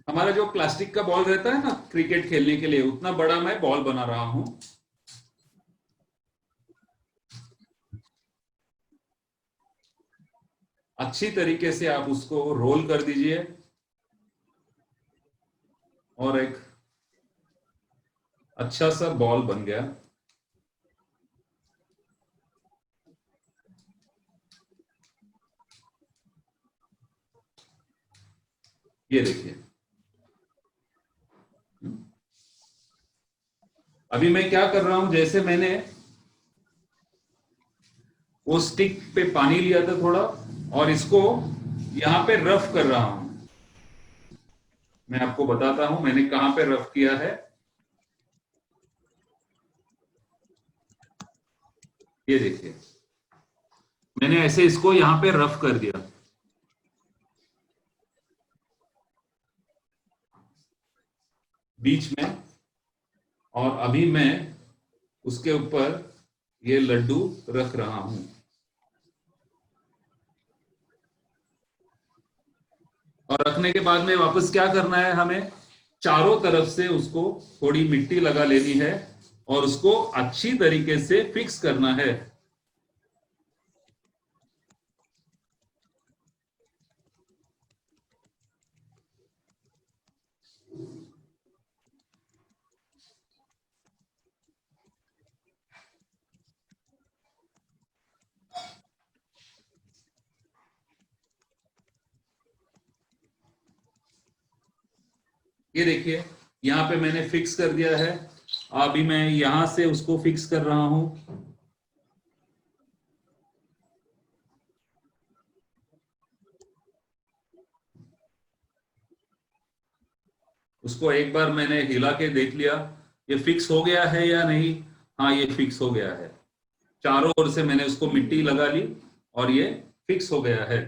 हमारा जो प्लास्टिक का बॉल रहता है ना क्रिकेट खेलने के लिए, उतना बड़ा मैं बॉल बना रहा हूं। अच्छी तरीके से आप उसको रोल कर दीजिए और एक अच्छा सा बॉल बन गया। ये देखिए अभी मैं क्या कर रहा हूं, जैसे मैंने वो स्टिक पे पानी लिया था थोड़ा और इसको यहां पे रफ कर रहा हूं। मैं आपको बताता हूं मैंने कहां पे रफ किया है। ये देखिए मैंने ऐसे इसको यहां पे रफ कर दिया। बीच में। और अभी मैं उसके ऊपर ये लड्डू रख रहा हूं। और रखने के बाद में वापस क्या करना है, हमें चारों तरफ से उसको थोड़ी मिट्टी लगा लेनी है और उसको अच्छी तरीके से फिक्स करना है। ये देखिए यहाँ पे मैंने फिक्स कर दिया है। अभी मैं यहां से उसको फिक्स कर रहा हूं। उसको एक बार मैंने हिला के देख लिया, ये फिक्स हो गया है या नहीं। हाँ, ये फिक्स हो गया है। चारों ओर से मैंने उसको मिट्टी लगा ली और ये फिक्स हो गया है।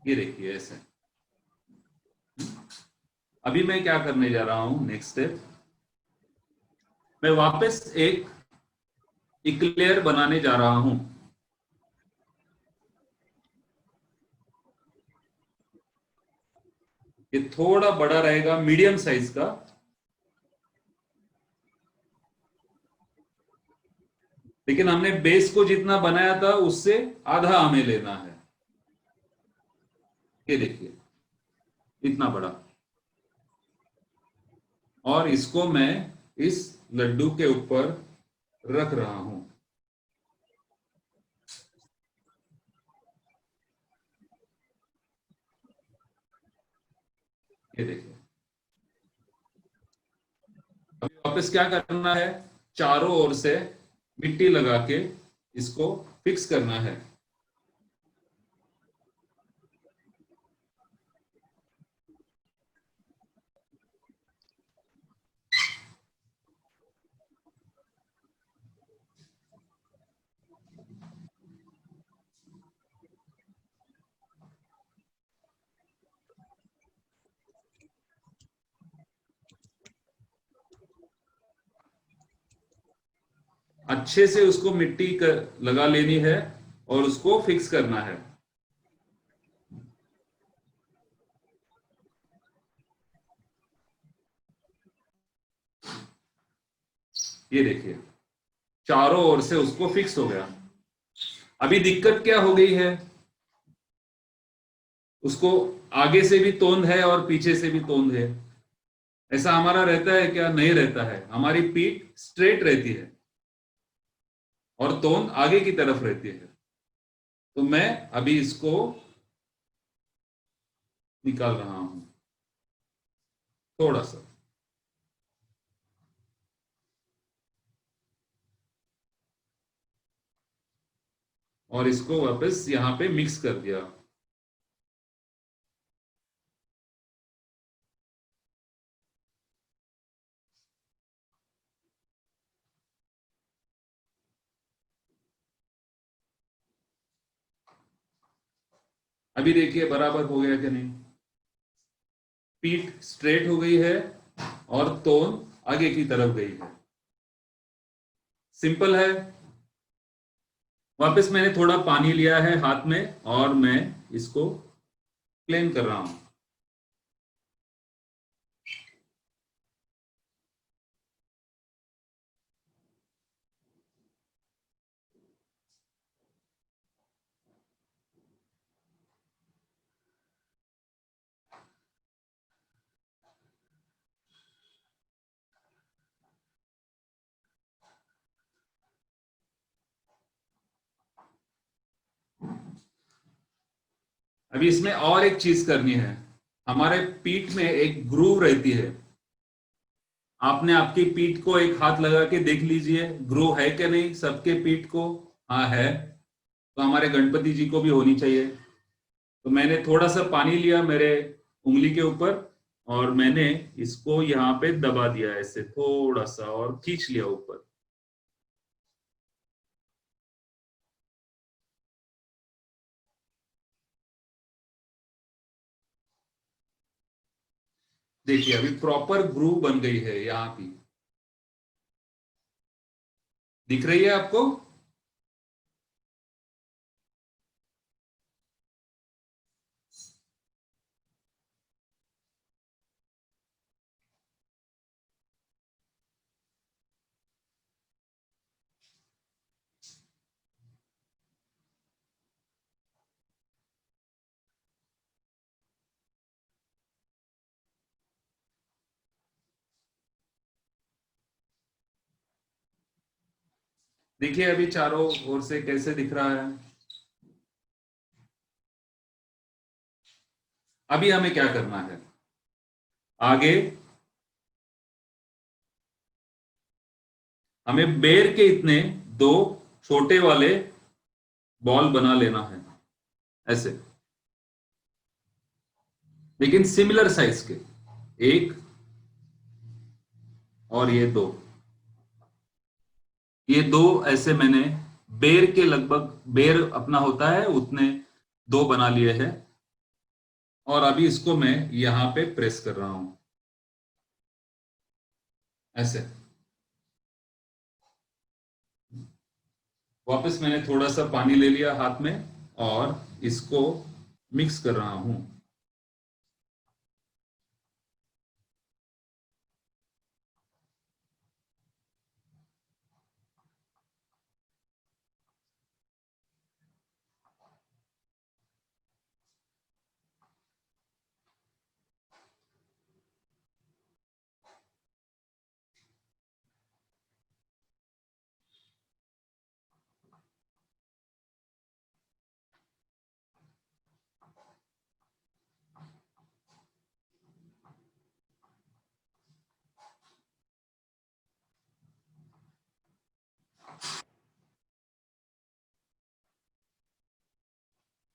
ये देखिए ऐसे। अभी मैं क्या करने जा रहा हूं, नेक्स्ट स्टेप, मैं वापस एक इक्लेयर बनाने जा रहा हूं। ये थोड़ा बड़ा रहेगा, मीडियम साइज का। लेकिन हमने बेस को जितना बनाया था उससे आधा हमें लेना है। ये देखिए इतना बड़ा। और इसको मैं इस लड्डू के ऊपर रख रहा हूं। ये देखिए। अभी वापस क्या करना है, चारों ओर से मिट्टी लगा के इसको फिक्स करना है। अच्छे से उसको मिट्टी लगा लेनी है और उसको फिक्स करना है। ये देखिए चारों ओर से उसको फिक्स हो गया। अभी दिक्कत क्या हो गई है, उसको आगे से भी तोंद है और पीछे से भी तोंद है। ऐसा हमारा रहता है क्या? नहीं रहता है। हमारी पीठ स्ट्रेट रहती है और तोंद आगे की तरफ रहती है। तो मैं अभी इसको निकाल रहा हूं थोड़ा सा। और इसको वापस यहां पे मिक्स कर दिया। अभी देखिए बराबर हो गया कि नहीं। पीठ स्ट्रेट हो गई है और तोन आगे की तरफ गई है। सिंपल है। वापस मैंने थोड़ा पानी लिया है हाथ में और मैं इसको प्लेन कर रहा हूं। अभी इसमें और एक चीज करनी है। हमारे पीठ में एक ग्रूव रहती है। आपने आपकी पीठ को एक हाथ लगा के देख लीजिए, ग्रूव है कि नहीं सबके पीठ को। हाँ है। तो हमारे गणपति जी को भी होनी चाहिए। तो मैंने थोड़ा सा पानी लिया मेरे उंगली के ऊपर और मैंने इसको यहाँ पे दबा दिया ऐसे थोड़ा सा और खींच लिया ऊपर। देखिए अभी प्रॉपर ग्रूव बन गई है यहाँ की, दिख रही है आपको? देखिए अभी चारों ओर से कैसे दिख रहा है। अभी हमें क्या करना है आगे, हमें बेर के इतने 2 छोटे वाले बॉल बना लेना है ऐसे, लेकिन सिमिलर साइज के, 1 और ये 2, ये 2 ऐसे मैंने बेर के लगभग, बेर अपना होता है उतने 2 बना लिए हैं और अभी इसको मैं यहां पे प्रेस कर रहा हूं ऐसे। वापस मैंने थोड़ा सा पानी ले लिया हाथ में और इसको मिक्स कर रहा हूं।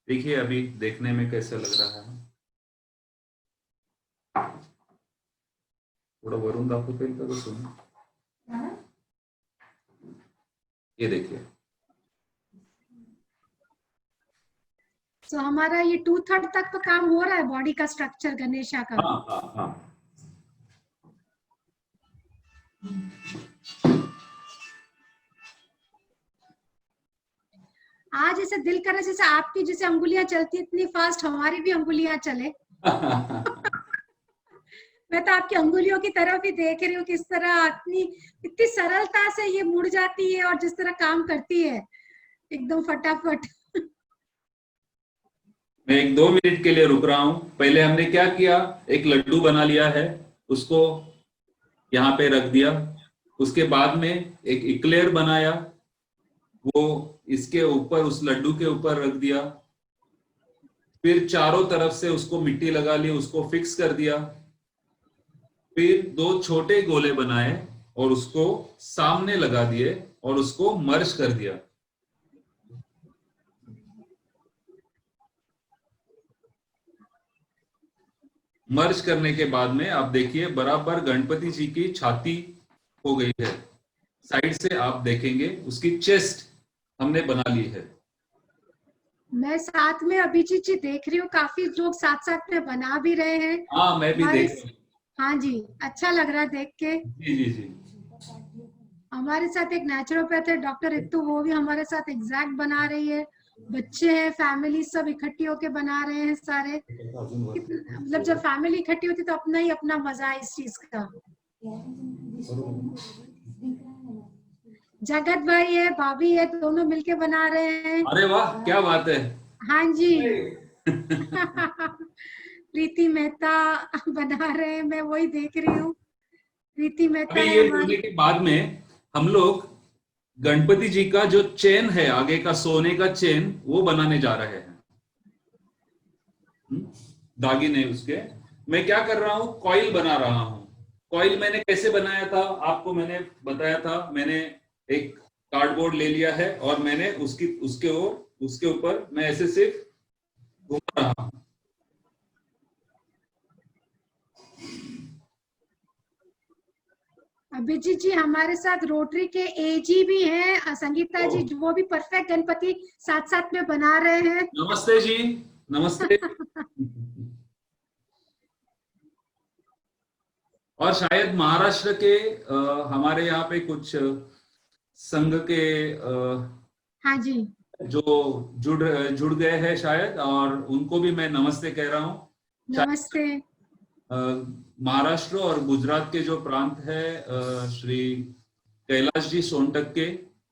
देखिए अभी देखने में कैसा लग रहा है। थोड़ा वरून दाखवता येईल का बसून? ये देखिए। तो हमारा ये 2/3 तक तो काम हो रहा है बॉडी का स्ट्रक्चर गणेशा का। हाँ हाँ हाँ। आज ऐसे दिल करे जैसे आपकी जैसे अंगुलियां चलती इतनी फास्ट हमारी भी अंगुलियां चले। मैं तो आपकी अंगुलियों की तरफ ही देख रही हूँ किस तरह इतनी सरलता से ये मुड़ जाती है और जिस तरह काम करती है एकदम फटाफट। मैं 1-2 मिनट के लिए रुक रहा हूं। पहले हमने क्या किया, एक लड्डू बना लिया है, उसको यहाँ पे रख दिया। उसके बाद में एक इक्लेयर बनाया, वो इसके ऊपर, उस लड्डू के ऊपर रख दिया। फिर चारों तरफ से उसको मिट्टी लगा ली, उसको फिक्स कर दिया। फिर 2 छोटे गोले बनाए और उसको सामने लगा दिए और उसको मर्ज कर दिया। मर्ज करने के बाद में आप देखिए बराबर गणपति जी की छाती हो गई है। साइड से आप देखेंगे उसकी चेस्ट हमने बना ली है। मैं साथ में अभिजीत जी देख रही हूँ, काफी लोग साथ साथ में बना भी रहे हैं। हाँ मैं भी देख रहा हूँ। हाँ जी, अच्छा लग रहा है देख के। जी जी जी। हमारे साथ एक नेचुरोपैथ है डॉक्टर रितु, वो भी हमारे साथ एग्जैक्ट बना रही है। बच्चे हैं, फैमिली सब इकट्ठी होके बना रहे हैं सारे। मतलब जब फैमिली इकट्ठी होती तो अपना ही अपना मजा है इस चीज का। जगत भाई है, भाभी है, दोनों मिलके बना रहे हैं। अरे वाह क्या बात है। हाँ जी। प्रीति मेहता बना रहे हैं, मैं वही देख रही हूँ। प्रीति मेहता अभी ये होने के बाद में हम लोग गणपति जी का जो चेन है, आगे का सोने का चेन, वो बनाने जा रहे हैं। दागिने उसके। मैं क्या कर रहा हूं, कॉइल बना रहा हूं। कॉइल मैंने कैसे बनाया था आपको मैंने बताया था। मैंने एक कार्डबोर्ड ले लिया है और मैंने उसके ऊपर मैं ऐसे सिर्फ घुमा रहा हूं। अभिजीत जी हमारे साथ रोटरी के एजी भी हैं, संगीता जी, ओ। वो भी परफेक्ट गणपति साथ साथ में बना रहे हैं। नमस्ते जी, नमस्ते। और शायद महाराष्ट्र के हमारे यहाँ पे कुछ संघ के हाँ जी, जो जुड़ गए हैं शायद, और उनको भी मैं नमस्ते कह रहा हूँ। नमस्ते। महाराष्ट्र और गुजरात के जो प्रांत है, श्री कैलाश जी सोनटक के,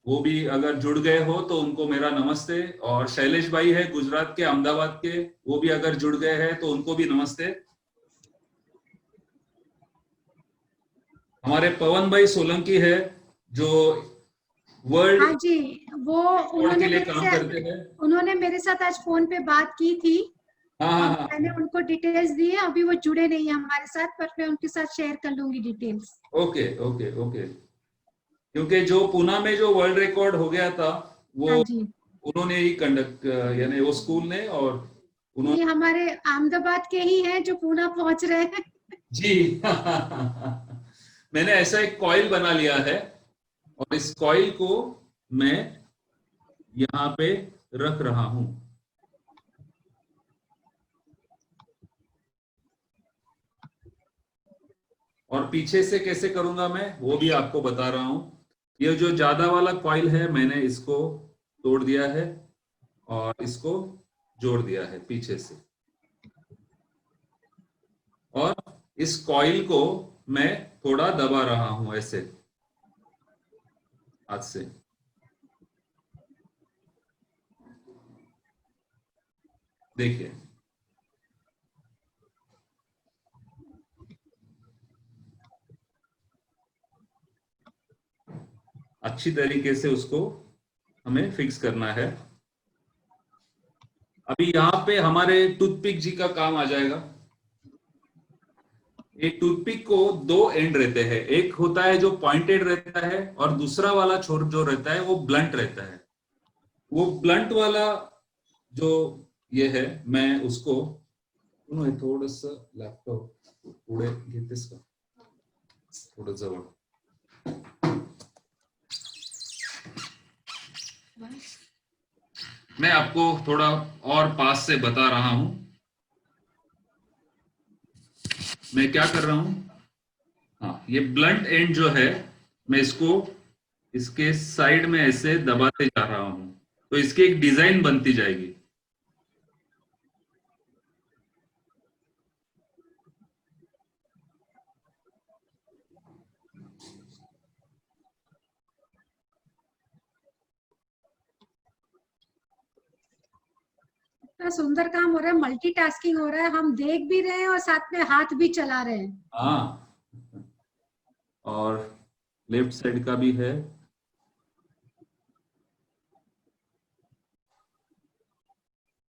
वो भी अगर जुड़ गए हो तो उनको मेरा नमस्ते। और शैलेश भाई है गुजरात के अहमदाबाद के, वो भी अगर जुड़ गए हैं तो उनको भी नमस्ते। हमारे पवन भाई सोलंकी है जो वर्ल्ड हाँ जी, वो के लिए काम करते हैं। उन्होंने मेरे साथ आज फोन पे बात की थी। हाँ और हाँ हाँ। मैंने उनको डिटेल्स दी है, अभी वो जुड़े नहीं है हमारे साथ, पर मैं उनके साथ शेयर कर लूंगी डिटेल्स। Okay okay okay. क्योंकि जो पूना में जो वर्ल्ड रिकॉर्ड हो गया था वो हाँ जी, उन्होंने ही कंडक्ट, यानी वो स्कूल ने, और ये उन्होंने। हमारे अहमदाबाद के ही हैं जो पूना पहुंच रहे हैं। जी। मैंने ऐसा एक कॉइल बना लिया है, और इस कॉइल को मैं यहाँ पे रख रहा हूं। और पीछे से कैसे करूंगा मैं, वो भी आपको बता रहा हूं। ये जो ज्यादा वाला कॉइल है, मैंने इसको तोड़ दिया है और इसको जोड़ दिया है पीछे से। और इस कॉइल को मैं थोड़ा दबा रहा हूं ऐसे हाथ से। देखिए, अच्छी तरीके से उसको हमें फिक्स करना है। अभी यहाँ पे हमारे टूथपिक जी का काम आ जाएगा। एक टूथपिक को दो एंड रहते हैं, एक होता है जो पॉइंटेड रहता है, और दूसरा वाला छोर जो रहता है वो ब्लंट रहता है। वो ब्लंट वाला जो ये है, मैं उसको थोडस लॅपटॉप पुढे घेतेस का, थोडं जवळ। मैं आपको थोड़ा और पास से बता रहा हूं मैं क्या कर रहा हूं। हाँ, ये ब्लंट एंड जो है, मैं इसको इसके साइड में ऐसे दबाते जा रहा हूं, तो इसकी एक डिजाइन बनती जाएगी। इतना सुंदर काम हो रहा है, मल्टीटास्किंग हो रहा है, हम देख भी रहे हैं और साथ में हाथ भी चला रहे हैं। हाँ, और लेफ्ट साइड का भी है।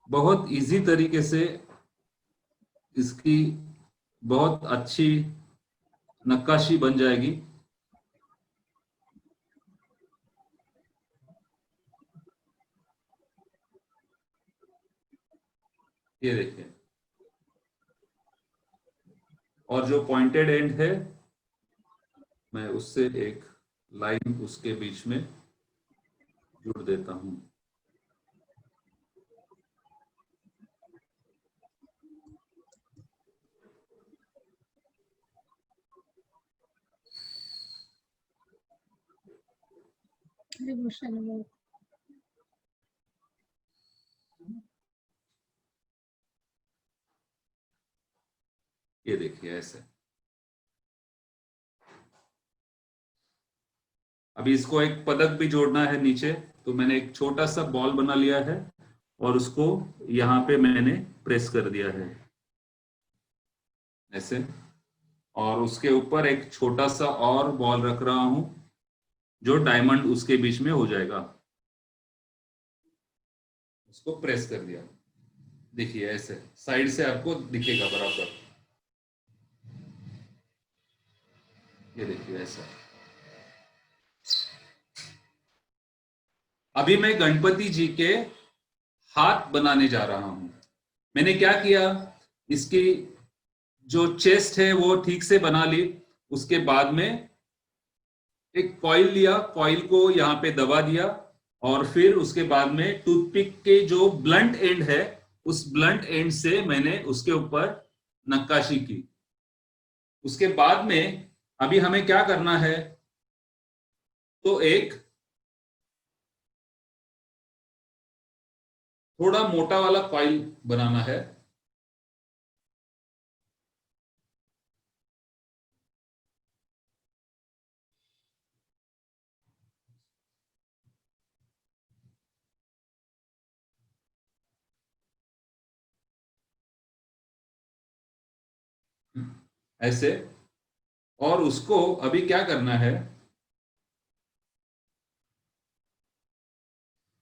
बहुत इजी तरीके से इसकी बहुत अच्छी नक्काशी बन जाएगी। ये देखिए, और जो पॉइंटेड एंड है, मैं उससे एक लाइन उसके बीच में जुड़ देता हूं। ये देखिए ऐसे। अभी इसको एक पदक भी जोड़ना है नीचे, तो मैंने एक छोटा सा बॉल बना लिया है और उसको यहां पे मैंने प्रेस कर दिया है ऐसे, और उसके ऊपर एक छोटा सा और बॉल रख रहा हूं जो डायमंड उसके बीच में हो जाएगा। उसको प्रेस कर दिया। देखिए ऐसे साइड से आपको दिखेगा बराबर। ये देखिए ऐसा। अभी मैं गणपति जी के हाथ बनाने जा रहा हूं। मैंने क्या किया, इसकी जो चेस्ट है वो ठीक से बना ली। उसके बाद में एक कॉइल लिया, कॉइल को यहाँ पे दबा दिया, और फिर उसके बाद में टूथपिक के जो ब्लंट एंड है उस ब्लंट एंड से मैंने उसके ऊपर नक्काशी की। उसके बाद में अभी हमें क्या करना है, तो एक थोड़ा मोटा वाला कॉइल बनाना है। ऐसे, और उसको अभी क्या करना है,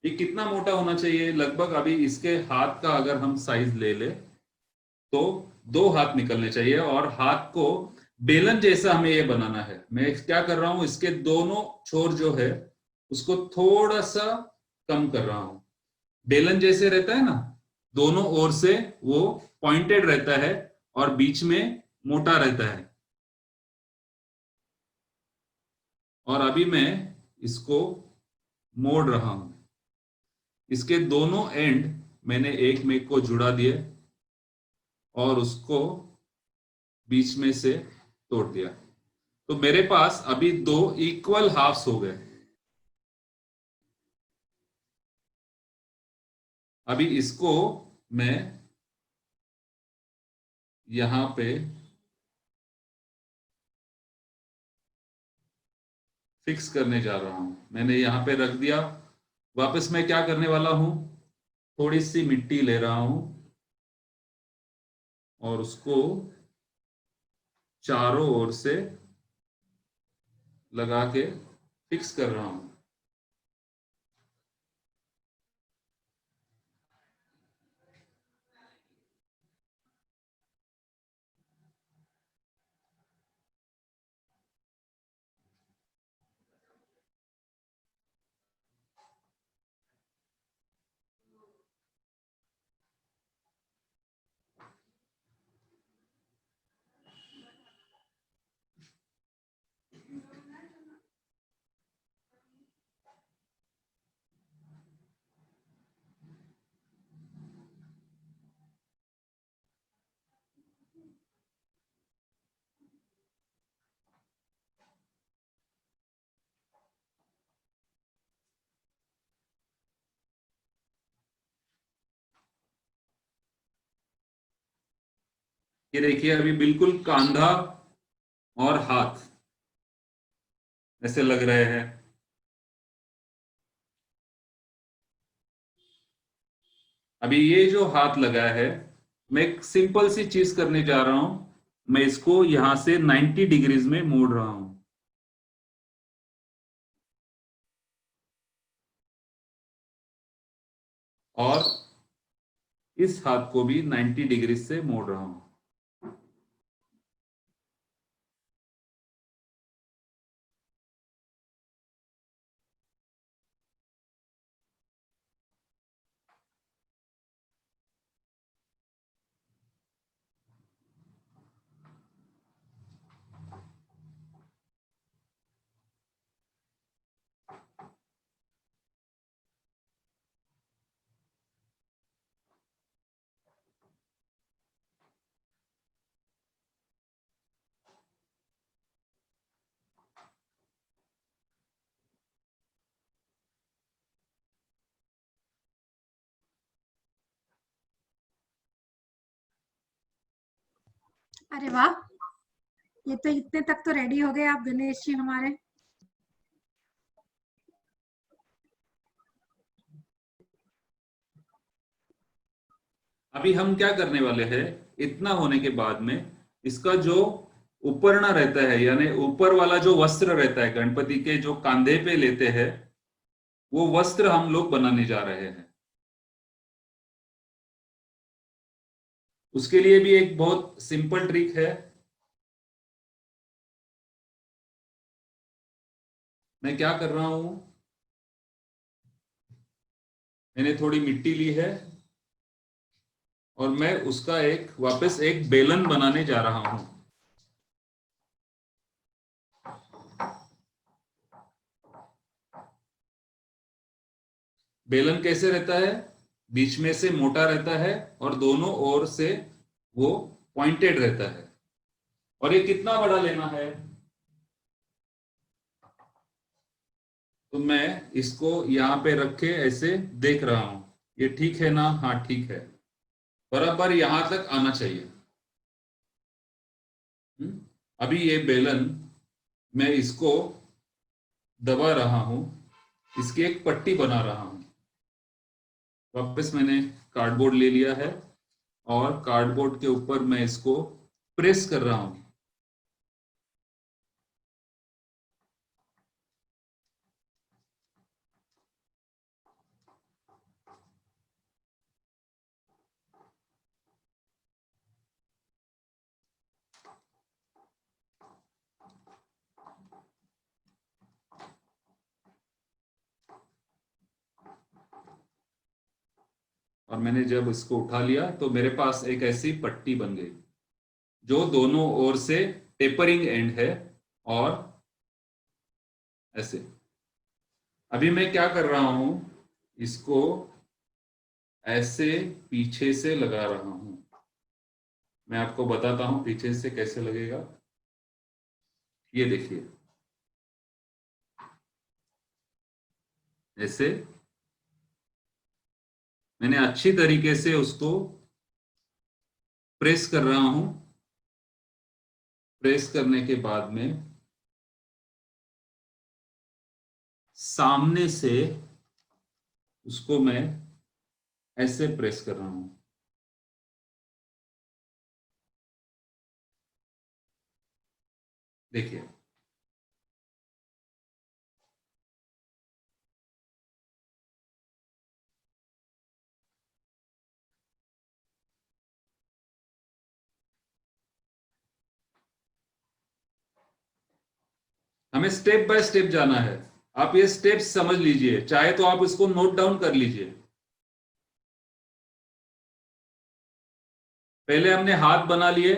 ये कितना मोटा होना चाहिए, लगभग अभी इसके हाथ का अगर हम साइज ले ले तो 2 हाथ निकलने चाहिए, और हाथ को बेलन जैसा हमें ये बनाना है। मैं क्या कर रहा हूं, इसके दोनों छोर जो है उसको थोड़ा सा कम कर रहा हूं। बेलन जैसे रहता है ना, दोनों ओर से वो पॉइंटेड रहता है और बीच में मोटा रहता है। और अभी मैं इसको मोड़ रहा हूं। इसके दोनों एंड मैंने एक में को जुड़ा दिए और उसको बीच में से तोड़ दिया। तो मेरे पास अभी 2 इक्वल हाफ्स हो गए। अभी इसको मैं यहां पे फिक्स करने जा रहा हूं। मैंने यहां पे रख दिया। वापस मैं क्या करने वाला हूं, थोड़ी सी मिट्टी ले रहा हूं और उसको चारों ओर से लगा के फिक्स कर रहा हूं। ये देखिए, अभी बिल्कुल कंधा और हाथ ऐसे लग रहे हैं। अभी ये जो हाथ लगा है, मैं एक सिंपल सी चीज करने जा रहा हूं। मैं इसको यहां से 90 डिग्रीज में मोड़ रहा हूं। और इस हाथ को भी 90 डिग्री से मोड़ रहा हूं। अरे वाह, ये तो इतने तक तो रेडी हो गए आप गणेश जी हमारे। अभी हम क्या करने वाले हैं, इतना होने के बाद में इसका जो उपरना रहता है, यानी ऊपर वाला जो वस्त्र रहता है गणपति के जो कांधे पे लेते हैं, वो वस्त्र हम लोग बनाने जा रहे हैं। उसके लिए भी एक बहुत सिंपल ट्रिक है। मैं क्या कर रहा हूं, मैंने थोड़ी मिट्टी ली है और मैं उसका एक वापस एक बेलन बनाने जा रहा हूं। बेलन कैसे रहता है? बीच में से मोटा रहता है और दोनों ओर से वो पॉइंटेड रहता है। और ये कितना बड़ा लेना है? तो मैं इसको यहां पे रख के ऐसे देख रहा हूं, ये ठीक है ना? हाँ ठीक है, बराबर यहां तक आना चाहिए। अभी ये बेलन मैं इसको दबा रहा हूं, इसकी एक पट्टी बना रहा हूं। वापस मैंने कार्डबोर्ड ले लिया है और कार्डबोर्ड के ऊपर मैं इसको प्रेस कर रहा हूं। और मैंने जब इसको उठा लिया तो मेरे पास एक ऐसी पट्टी बन गई जो दोनों ओर से टेपरिंग एंड है और ऐसे। अभी मैं क्या कर रहा हूं, इसको ऐसे पीछे से लगा रहा हूं। मैं आपको बताता हूं पीछे से कैसे लगेगा। ये देखिए, ऐसे मैंने अच्छी तरीके से उसको प्रेस कर रहा हूं। प्रेस करने के बाद में सामने से उसको मैं ऐसे प्रेस कर रहा हूं। देखिए, हमें स्टेप बाय स्टेप जाना है। आप ये स्टेप्स समझ लीजिए, चाहे तो आप इसको नोट डाउन कर लीजिए। पहले हमने हाथ बना लिए,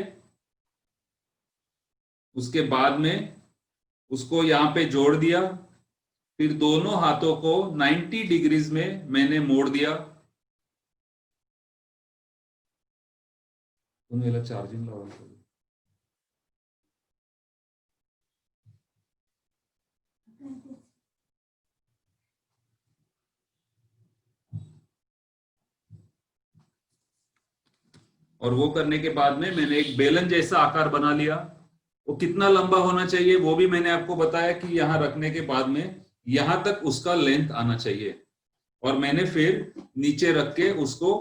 उसके बाद में उसको यहां पे जोड़ दिया, फिर दोनों हाथों को 90 डिग्रीज में मैंने मोड़ दिया। चार्जिंग लगा और वो करने के बाद में मैंने एक बेलन जैसा आकार बना लिया। वो कितना लंबा होना चाहिए वो भी मैंने आपको बताया कि यहां रखने के बाद में यहां तक उसका लेंथ आना चाहिए। और मैंने फिर नीचे रख के उसको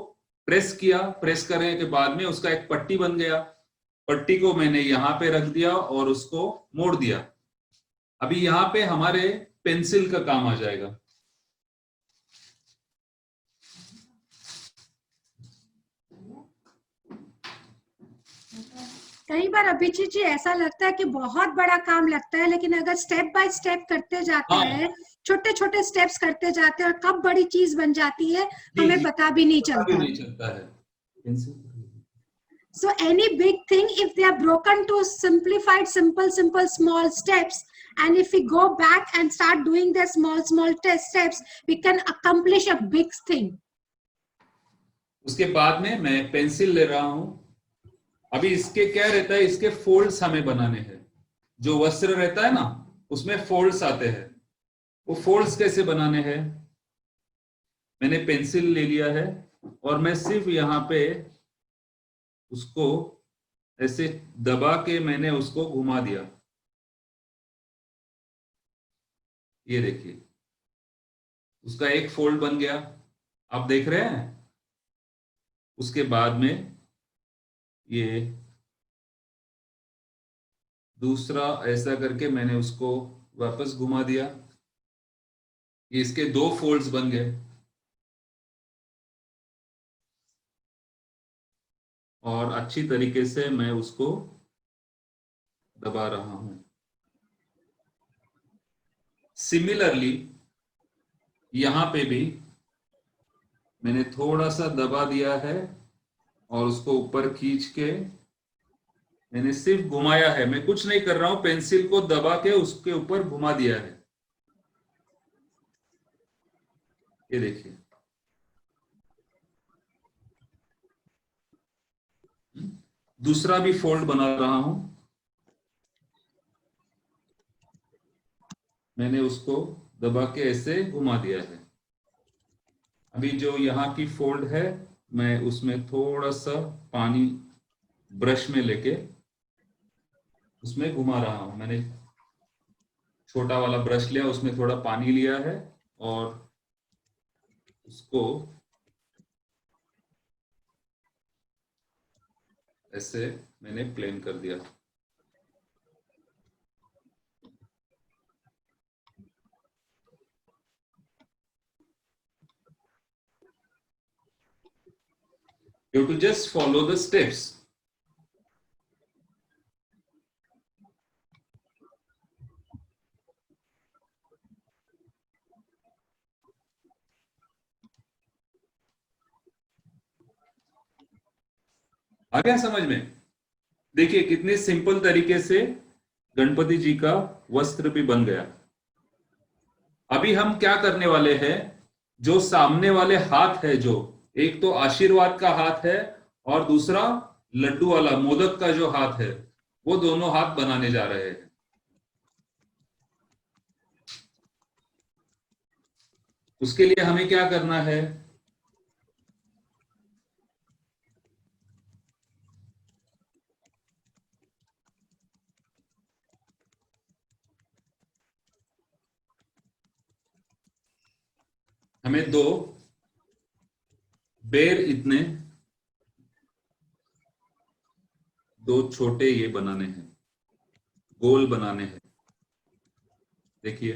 प्रेस किया। प्रेस करने के बाद में उसका एक पट्टी बन गया। पट्टी को मैंने यहां पे रख दिया और उसको मोड़ दिया। अभी यहां पे हमारे पेंसिल का काम आ जाएगा। कई बार अभिजीत जी ऐसा लगता है कि बहुत बड़ा काम लगता है, लेकिन अगर स्टेप बाय स्टेप करते जाते हैं, छोटे छोटे स्टेप्स करते जाते हैं, और कब बड़ी चीज बन जाती है हमें पता भी नहीं चलता है। So any big thing, if they are broken to simplified, simple, small steps, and if we go back and start doing the small steps, we can accomplish a big thing. उसके बाद में मैं पेंसिल ले रहा हूं। अभी इसके क्या रहता है, इसके फोल्ड्स हमें बनाने हैं। जो वस्त्र रहता है ना, उसमें फोल्ड्स आते हैं। वो फोल्ड्स कैसे बनाने हैं? मैंने पेंसिल ले लिया है और मैं सिर्फ यहाँ पे उसको ऐसे दबा के मैंने उसको घुमा दिया। ये देखिए, उसका एक फोल्ड बन गया, आप देख रहे हैं। उसके बाद में ये दूसरा ऐसा करके मैंने उसको वापस घुमा दिया। ये इसके दो फोल्ड्स बन गए और अच्छी तरीके से मैं उसको दबा रहा हूं। सिमिलरली यहां पे भी मैंने थोड़ा सा दबा दिया है और उसको ऊपर खींच के मैंने सिर्फ घुमाया है, मैं कुछ नहीं कर रहा हूं, पेंसिल को दबा के उसके ऊपर घुमा दिया है। ये देखिए, दूसरा भी फोल्ड बना रहा हूं, मैंने उसको दबा के ऐसे घुमा दिया है। अभी जो यहाँ की फोल्ड है, मैं उसमें थोड़ा सा पानी ब्रश में लेके उसमें घुमा रहा हूं। मैंने छोटा वाला ब्रश लिया, उसमें थोड़ा पानी लिया है और उसको ऐसे मैंने प्लेन कर दिया। You have to just follow the steps. आ गया समझ में? देखिए कितने सिंपल तरीके से गणपति जी का वस्त्र भी बन गया। अभी हम क्या करने वाले हैं, जो सामने वाले हाथ है, जो एक तो आशीर्वाद का हाथ है और दूसरा लड्डू वाला मोदक का जो हाथ है, वो दोनों हाथ बनाने जा रहे हैं। उसके लिए हमें क्या करना है, हमें दो बेर इतने दो छोटे ये बनाने हैं, गोल बनाने हैं। देखिए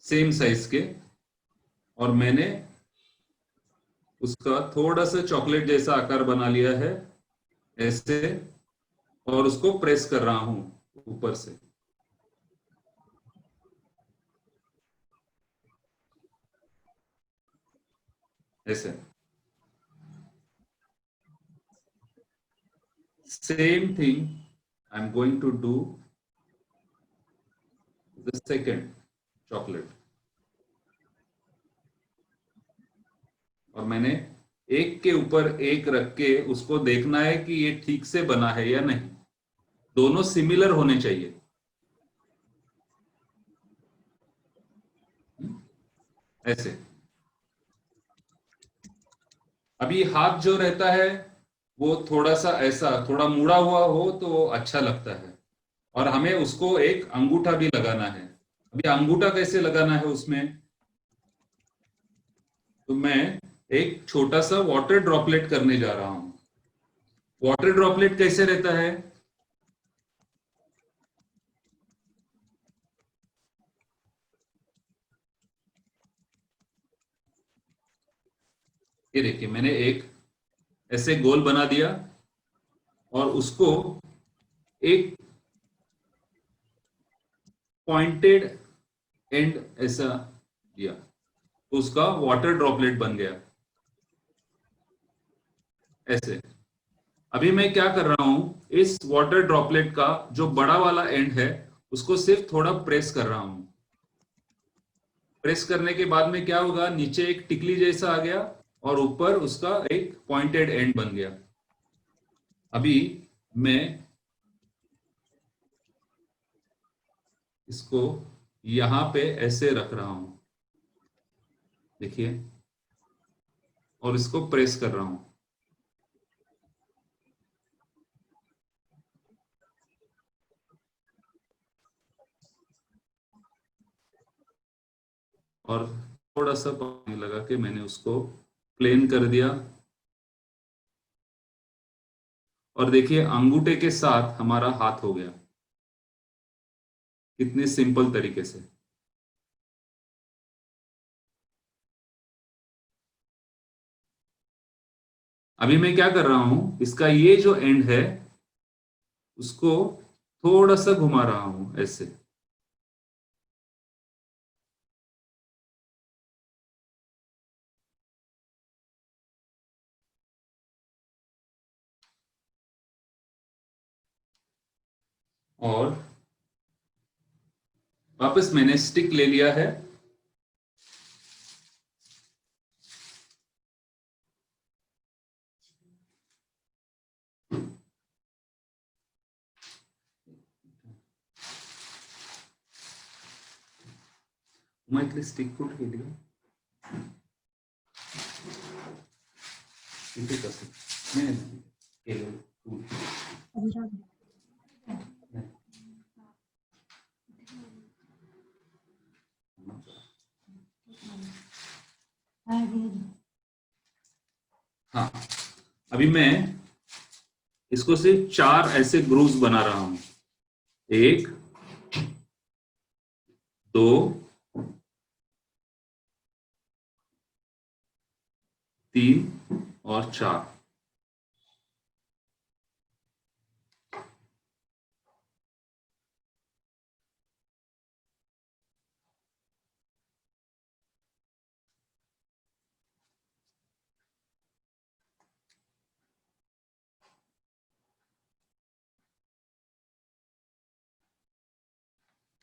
सेम साइज के, और मैंने उसका थोड़ा सा चॉकलेट जैसा आकार बना लिया है ऐसे, और उसको प्रेस कर रहा हूं ऊपर से ऐसे। Same thing I am going to do the second chocolate. और मैंने एक के ऊपर एक रख के उसको देखना है कि ये ठीक से बना है या नहीं, दोनों सिमिलर होने चाहिए। ऐसे। अभी हाथ जो रहता है वो थोड़ा सा ऐसा थोड़ा मुड़ा हुआ हो तो अच्छा लगता है, और हमें उसको एक अंगूठा भी लगाना है। अभी अंगूठा कैसे लगाना है उसमें, तो मैं एक छोटा सा वाटर ड्रॉपलेट करने जा रहा हूं। वाटर ड्रॉपलेट कैसे रहता है, ये देखिए मैंने एक ऐसे गोल बना दिया और उसको एक पॉइंटेड एंड ऐसा दिया, तो उसका वाटर ड्रॉपलेट बन गया ऐसे। अभी मैं क्या कर रहा हूं, इस वाटर ड्रॉपलेट का जो बड़ा वाला एंड है उसको सिर्फ थोड़ा प्रेस कर रहा हूं। प्रेस करने के बाद में क्या होगा, नीचे एक टिकली जैसा आ गया और ऊपर उसका एक पॉइंटेड एंड बन गया। अभी मैं इसको यहां पे ऐसे रख रहा हूं, देखिए, और इसको प्रेस कर रहा हूं। और थोड़ा सा पानी लगा के मैंने उसको प्लेन कर दिया, और देखिए अंगूठे के साथ हमारा हाथ हो गया, कितने सिंपल तरीके से। अभी मैं क्या कर रहा हूं, इसका ये जो एंड है उसको थोड़ा सा घुमा रहा हूं ऐसे, और वापस मैंने स्टिक ले लिया है, मैं इतने स्टिक पुट के लिए इसे कर सकते मैं केले टूल हाँ, अभी मैं इसको सिर्फ 4 ऐसे ग्रूव्स बना रहा हूं, 1 2 3 और 4।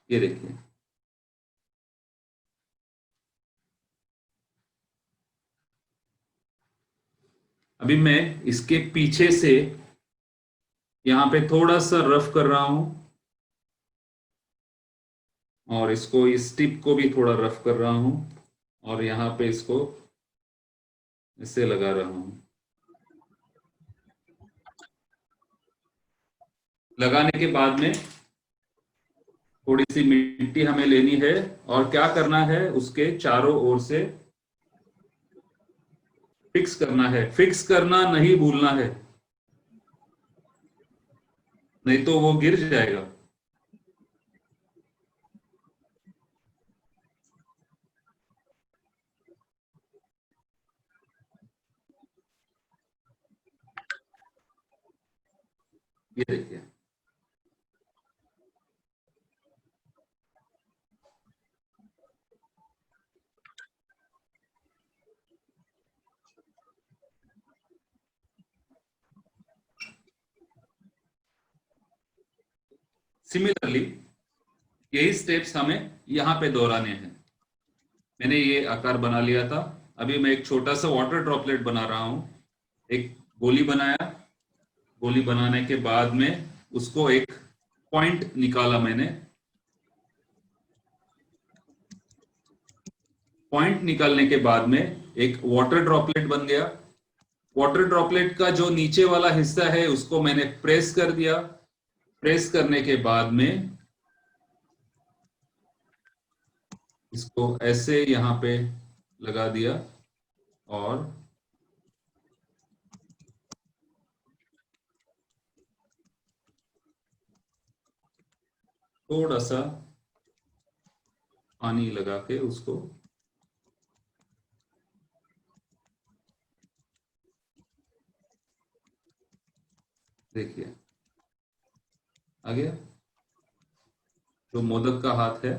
ये देखिए, अभी मैं इसके पीछे से यहां पे थोड़ा सा रफ कर रहा हूं और इसको इस टिप को भी थोड़ा रफ कर रहा हूं और यहां पे इसको इससे लगा रहा हूं। लगाने के बाद में थोड़ी सी मिट्टी हमें लेनी है और क्या करना है, उसके चारों ओर से फिक्स करना है। फिक्स करना नहीं भूलना है, नहीं तो वो गिर जाएगा। ये देखिए, सिमिलरली यही स्टेप्स हमें यहाँ पे दोहराने हैं। मैंने ये आकार बना लिया था, अभी मैं एक छोटा सा वाटर ड्रॉपलेट बना रहा हूं। एक गोली बनाया, गोली बनाने के बाद में उसको एक पॉइंट निकाला मैंने। पॉइंट निकालने के बाद में एक वाटर ड्रॉपलेट बन गया। वाटर ड्रॉपलेट का जो नीचे वाला हिस्सा है उसको मैंने प्रेस कर दिया। प्रेस करने के बाद में इसको ऐसे यहां पे लगा दिया और थोड़ा सा पानी लगा के उसको देखिए आ गया। जो मोदक का हाथ है,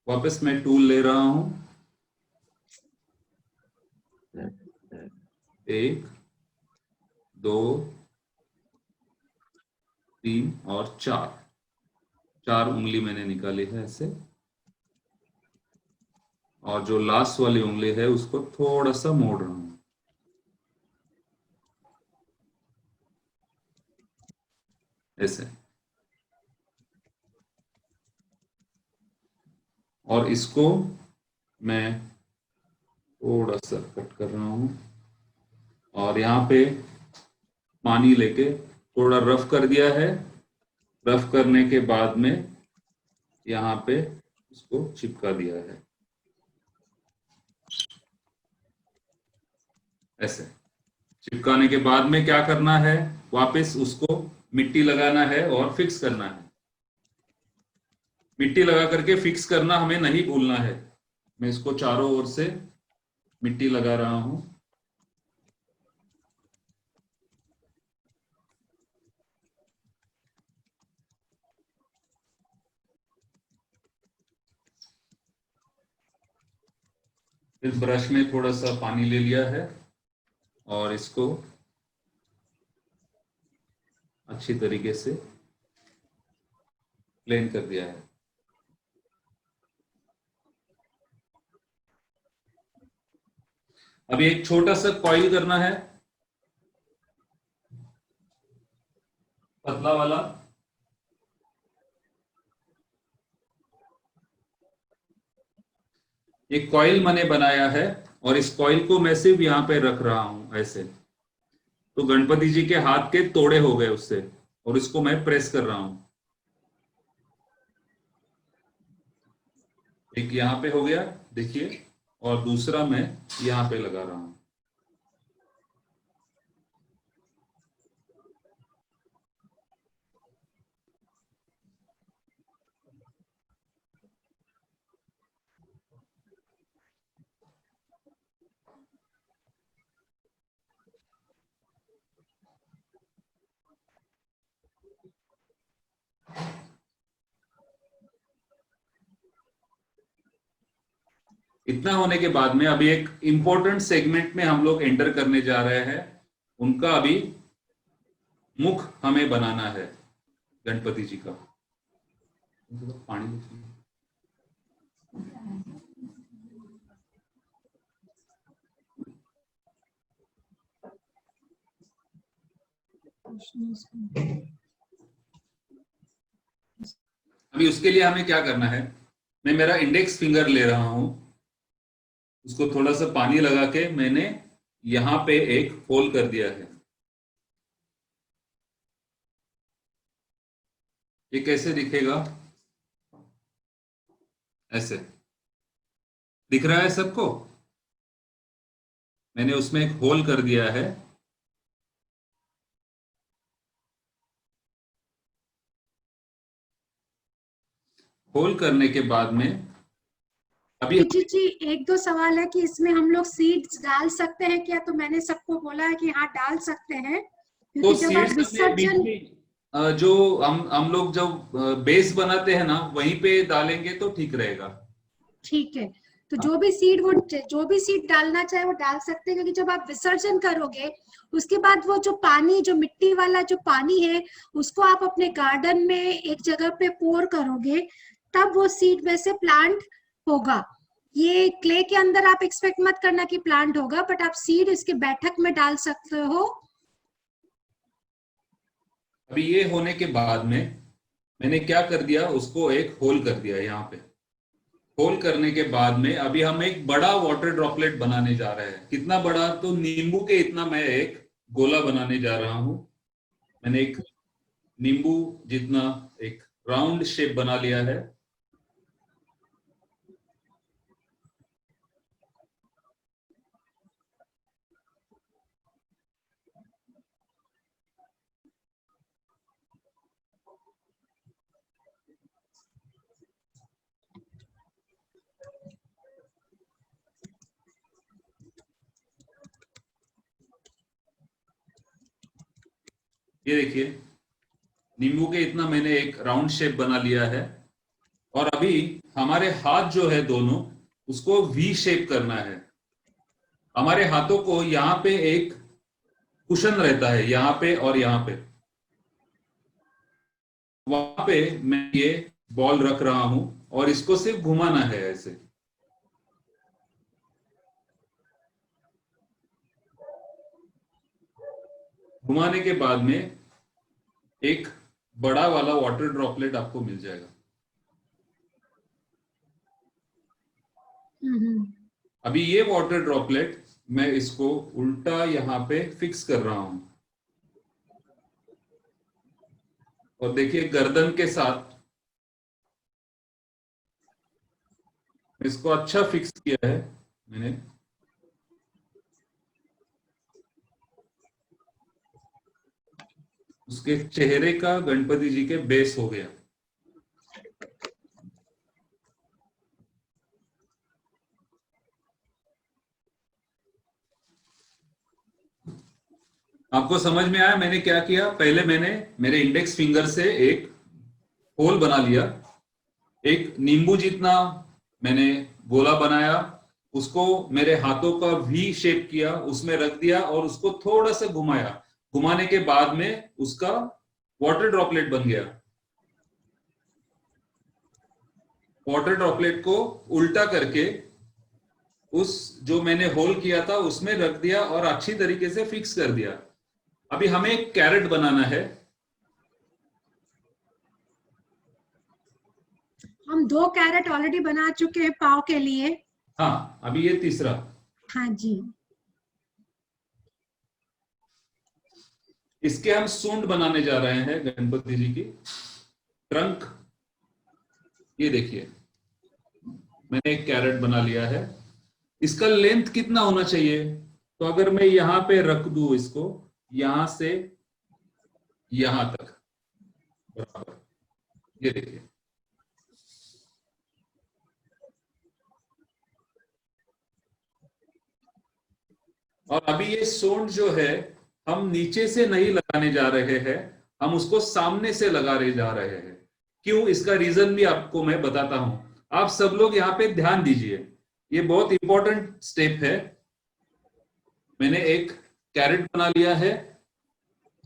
वापस मैं टूल ले रहा हूं, 1 2 3 और 4 उंगली मैंने निकाली है ऐसे, और जो लास्ट वाली उंगली है उसको थोड़ा सा मोड़ रहा हूं ऐसे, और इसको मैं थोड़ा सा कट कर रहा हूं और यहाँ पे पानी लेके थोड़ा रफ कर दिया है। रफ करने के बाद में यहाँ पे उसको चिपका दिया है ऐसे। चिपकाने के बाद में क्या करना है, वापस उसको मिट्टी लगाना है और फिक्स करना है। मिट्टी लगा करके फिक्स करना हमें नहीं भूलना है। मैं इसको चारों ओर से मिट्टी लगा रहा हूं। इस ब्रश में थोड़ा सा पानी ले लिया है और इसको अच्छी तरीके से प्लेन कर दिया है। अभी एक छोटा सा कॉइल करना है, पतला वाला। एक कॉइल मैंने बनाया है और इस कॉइल को मैं सिर्फ यहां पे रख रहा हूं ऐसे, तो गणपति जी के हाथ के तोड़े हो गए उससे, और इसको मैं प्रेस कर रहा हूं। एक यहां पे हो गया देखिए, और दूसरा मैं यहां पे लगा रहा हूं। इतना होने के बाद में अभी एक इंपॉर्टेंट सेगमेंट में हम लोग एंटर करने जा रहे हैं। उनका अभी मुख हमें बनाना है गणपति जी का। पानी अभी उसके लिए हमें क्या करना है, मैं मेरा इंडेक्स फिंगर ले रहा हूं, उसको थोड़ा सा पानी लगा के मैंने यहां पे एक होल कर दिया है। ये कैसे दिखेगा, ऐसे दिख रहा है सबको। मैंने उसमें एक होल कर दिया है। होल करने के बाद में अभी अभिजीत जी एक दो सवाल है कि इसमें हम लोग सीड्स डाल सकते हैं क्या? तो मैंने सबको बोला है कि हाँ डाल सकते हैं, तो क्योंकि जब आप सीड्स विसर्जन, जो हम लोग जब बेस बनाते हैं ना वहीं पे डालेंगे तो ठीक रहेगा। ठीक है, तो जो भी सीड डालना चाहे वो डाल सकते हैं, क्योंकि जब आप विसर्जन करोगे उसके बाद वो जो पानी, जो मिट्टी वाला जो पानी है, उसको आप अपने गार्डन में एक जगह पे पोर करोगे, तब वो सीड में से प्लांट होगा। ये क्ले के अंदर आप एक्सपेक्ट मत करना कि प्लांट होगा, बट आप सीड इसके बैठक में डाल सकते हो। अभी ये होने के बाद में मैंने क्या कर दिया, उसको एक होल कर दिया यहाँ पे। होल करने के बाद में अभी हम एक बड़ा वाटर ड्रॉपलेट बनाने जा रहे हैं। कितना बड़ा, तो नींबू के इतना मैं एक गोला बनाने जा रहा हूं। मैंने एक नींबू जितना एक राउंड शेप बना लिया है। ये देखिए, नींबू के इतना मैंने एक राउंड शेप बना लिया है। और अभी हमारे हाथ जो है दोनों, उसको वी शेप करना है। हमारे हाथों को यहाँ पे एक कुशन रहता है, यहाँ पे और यहाँ पे। वहां पे मैं ये बॉल रख रहा हूं और इसको सिर्फ घुमाना है ऐसे। घुमाने के बाद में एक बड़ा वाला वाटर ड्रॉपलेट आपको मिल जाएगा। अभी ये वाटर ड्रॉपलेट मैं इसको उल्टा यहाँ पे फिक्स कर रहा हूं, और देखिए गर्दन के साथ इसको अच्छा फिक्स किया है मैंने। उसके चेहरे का गणपति जी के बेस हो गया। आपको समझ में आया मैंने क्या किया? पहले मैंने मेरे इंडेक्स फिंगर से एक होल बना लिया, एक नींबू जितना मैंने गोला बनाया, उसको मेरे हाथों का वी शेप किया, उसमें रख दिया और उसको थोड़ा सा घुमाया। घुमाने के बाद में उसका वाटर ड्रॉपलेट बन गया। वाटर ड्रॉपलेट को उल्टा करके उस जो मैंने होल किया था उसमें रख दिया और अच्छी तरीके से फिक्स कर दिया। अभी हमें एक कैरेट बनाना है। हम 2 कैरेट ऑलरेडी बना चुके हैं पाव के लिए। हाँ, अभी ये तीसरा। हाँ जी। इसके हम सूंड बनाने जा रहे हैं गणपति जी की। ट्रंक, ये देखिए मैंने एक कैरेट बना लिया है। इसका लेंथ कितना होना चाहिए? तो अगर मैं यहां पे रख दूं इसको, यहां से यहां तक बराबर, ये देखिए। और अभी ये सूंड जो है हम नीचे से नहीं लगाने जा रहे हैं, हम उसको सामने से लगाने जा रहे हैं। क्यों? इसका रीजन भी आपको मैं बताता हूं। आप सब लोग यहाँ पे ध्यान दीजिए, ये बहुत इंपॉर्टेंट स्टेप है। मैंने एक कैरेट बना लिया है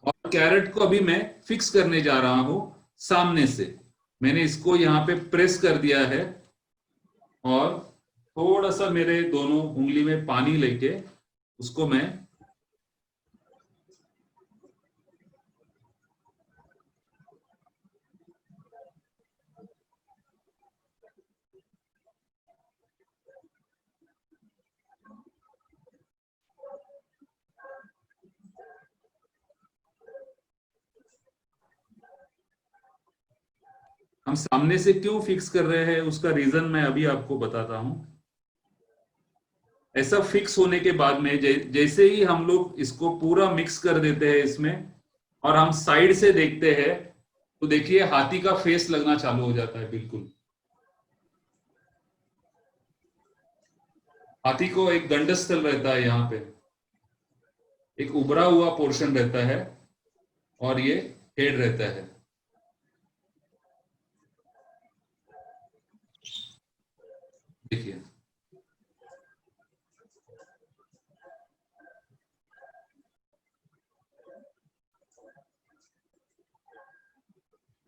और कैरेट को अभी मैं फिक्स करने जा रहा हूं सामने से। मैंने इसको यहाँ पे प्रेस कर दिया है और थोड़ा सा मेरे दोनों उंगली में पानी लेके उसको मैं हम सामने से क्यों फिक्स कर रहे हैं उसका रीजन मैं अभी आपको बताता हूं। ऐसा फिक्स होने के बाद में जैसे ही हम लोग इसको पूरा मिक्स कर देते हैं इसमें और हम साइड से देखते हैं तो देखिए हाथी का फेस लगना चालू हो जाता है। बिल्कुल हाथी को एक दंडस्थल रहता है, यहाँ पे एक उभरा हुआ पोर्शन रहता है और ये हेड रहता है। देखिए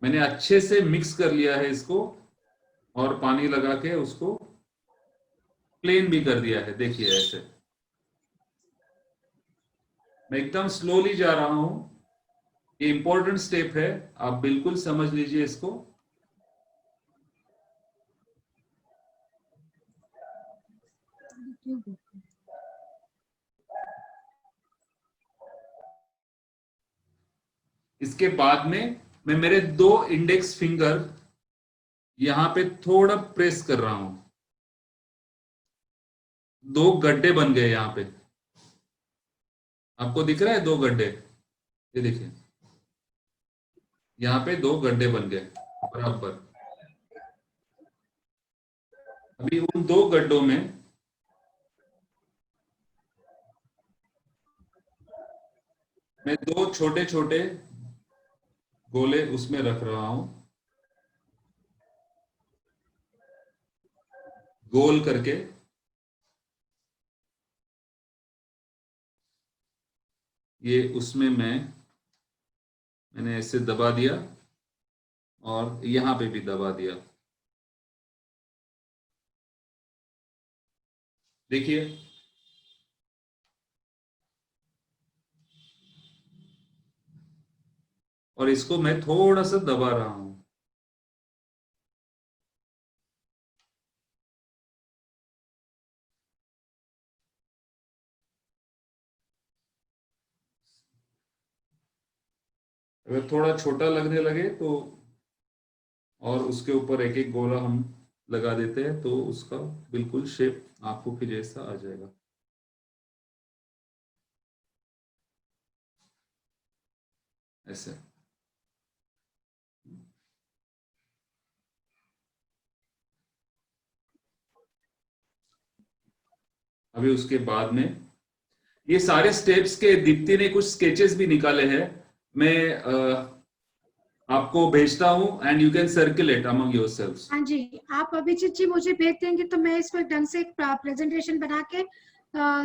मैंने अच्छे से मिक्स कर लिया है इसको और पानी लगा के उसको प्लेन भी कर दिया है। देखिए ऐसे मैं एकदम स्लोली जा रहा हूं। ये इंपॉर्टेंट स्टेप है, आप बिल्कुल समझ लीजिए इसको। इसके बाद में मैं मेरे 2 इंडेक्स फिंगर यहां पे थोड़ा प्रेस कर रहा हूं। 2 गड्ढे बन गए यहां पे, आपको दिख रहा है 2 गड्ढे? ये देखिए यहां पे 2 गड्ढे बन गए बराबर। अभी उन 2 गड्ढों में मैं 2 छोटे छोटे गोले उसमें रख रहा हूं, गोल करके। ये उसमें मैंने ऐसे दबा दिया और यहां पे भी दबा दिया। देखिए और इसको मैं थोड़ा सा दबा रहा हूं। अगर थोड़ा छोटा लगने लगे तो और उसके ऊपर एक एक गोला हम लगा देते हैं तो उसका बिल्कुल शेप आंखों के जैसा आ जाएगा। ऐसे अभी उसके बाद में ये सारे स्टेप्स के दीप्ति ने कुछ स्केचेस भी निकाले हैं, मैं आपको भेजता हूं and you can circulate among yourselves. हाँ जी, आप अभिजीत जी मुझे भेज देंगे तो मैं इसको ढंग से एक प्रेजेंटेशन बना के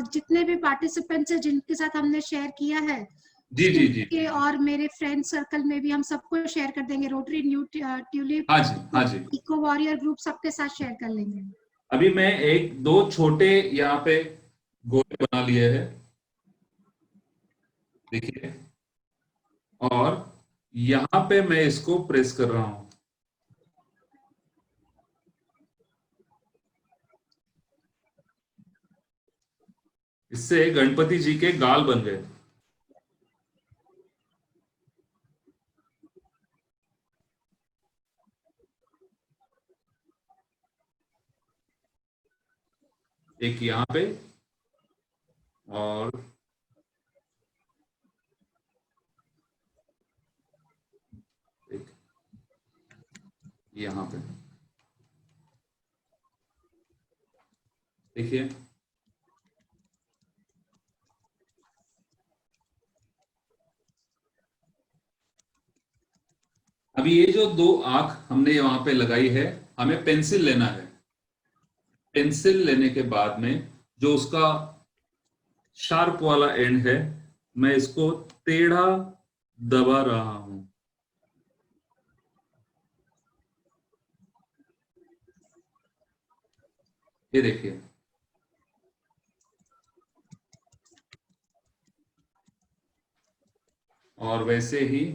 जितने भी पार्टिसिपेंट्स हैं जिनके साथ हमने शेयर किया है जी जी जी के और मेरे फ्रेंड सर्कल में भी हम सबको शेयर कर देंगे, रोटरी न्यू ट्यूलिप, हाँ जी, हाँ जी। इको वॉरियर ग्रुप सबके साथ शेयर कर लेंगे। अभी मैं एक दो छोटे यहाँ पे गोले बना लिए हैं, देखिए, और यहाँ पे मैं इसको प्रेस कर रहा हूं। इससे गणपति जी के गाल बन गए। एक यहाँ पे और एक यहाँ पे, देखिए। अभी ये जो दो आंख हमने वहां पे लगाई है, हमें पेंसिल लेना है। पेंसिल लेने के बाद में जो उसका शार्प वाला एंड है, मैं इसको टेढ़ा दबा रहा हूं। ये देखिए, और वैसे ही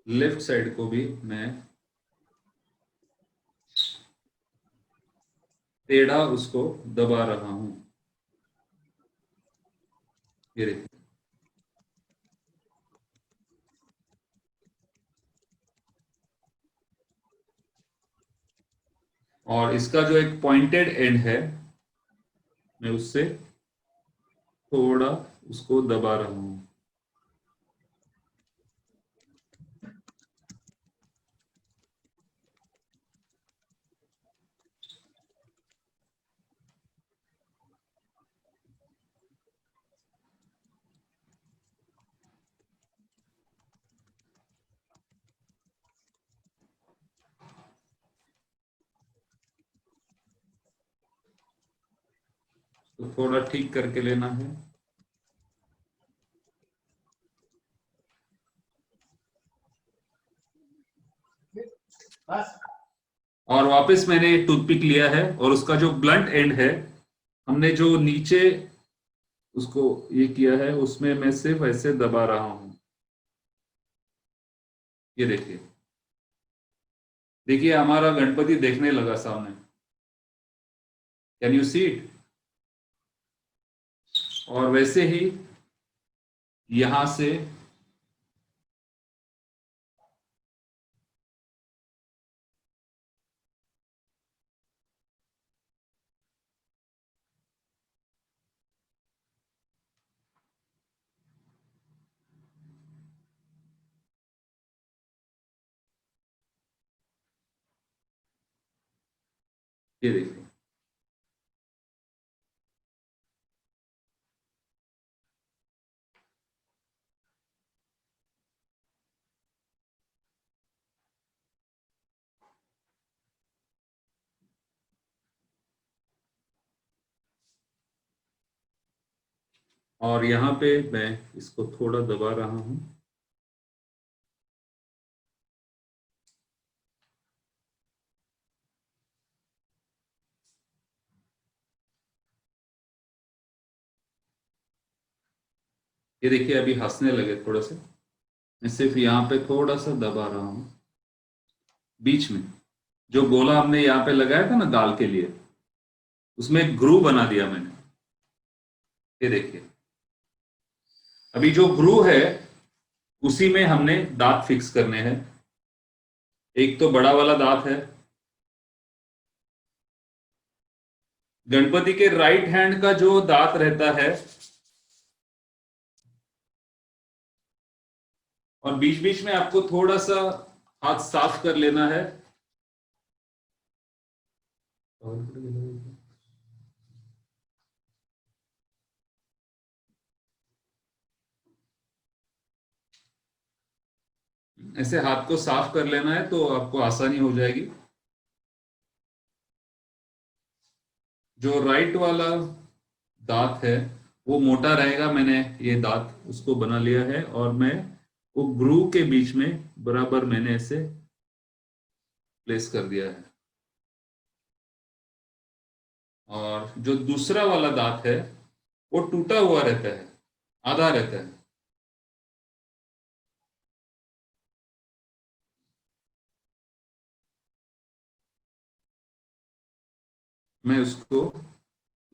लेफ्ट साइड को भी मैं टेढ़ा उसको दबा रहा हूं। ये देखिए, और इसका जो एक पॉइंटेड एंड है, मैं उससे थोड़ा उसको दबा रहा हूं। तो थोड़ा ठीक करके लेना है। और वापस मैंने टूथपिक लिया है, और उसका जो ब्लंट एंड है, हमने जो नीचे उसको ये किया है, उसमें मैं सिर्फ ऐसे दबा रहा हूं। ये देखिए, देखिए हमारा गणपति देखने लगा सामने। Can you see it? और वैसे ही यहां से ये देखिए, और यहाँ पे मैं इसको थोड़ा दबा रहा हूं। ये देखिए, अभी हंसने लगे थोड़े से। मैं सिर्फ यहाँ पे थोड़ा सा दबा रहा हूं, बीच में जो गोला हमने यहाँ पे लगाया था ना गाल के लिए, उसमें एक ग्रू बना दिया मैंने। ये देखिए, अभी जो ग्रू है उसी में हमने दांत फिक्स करने हैं। एक तो बड़ा वाला दांत है, गणपति के राइट हैंड का जो दांत रहता है, और बीच बीच में आपको थोड़ा सा हाथ साफ कर लेना है। ऐसे हाथ को साफ कर लेना है, तो आपको आसानी हो जाएगी। जो राइट वाला दांत है वो मोटा रहेगा। मैंने ये दांत उसको बना लिया है और मैं वो ग्रूव के बीच में बराबर मैंने ऐसे प्लेस कर दिया है। और जो दूसरा वाला दांत है वो टूटा हुआ रहता है, आधा रहता है। मैं उसको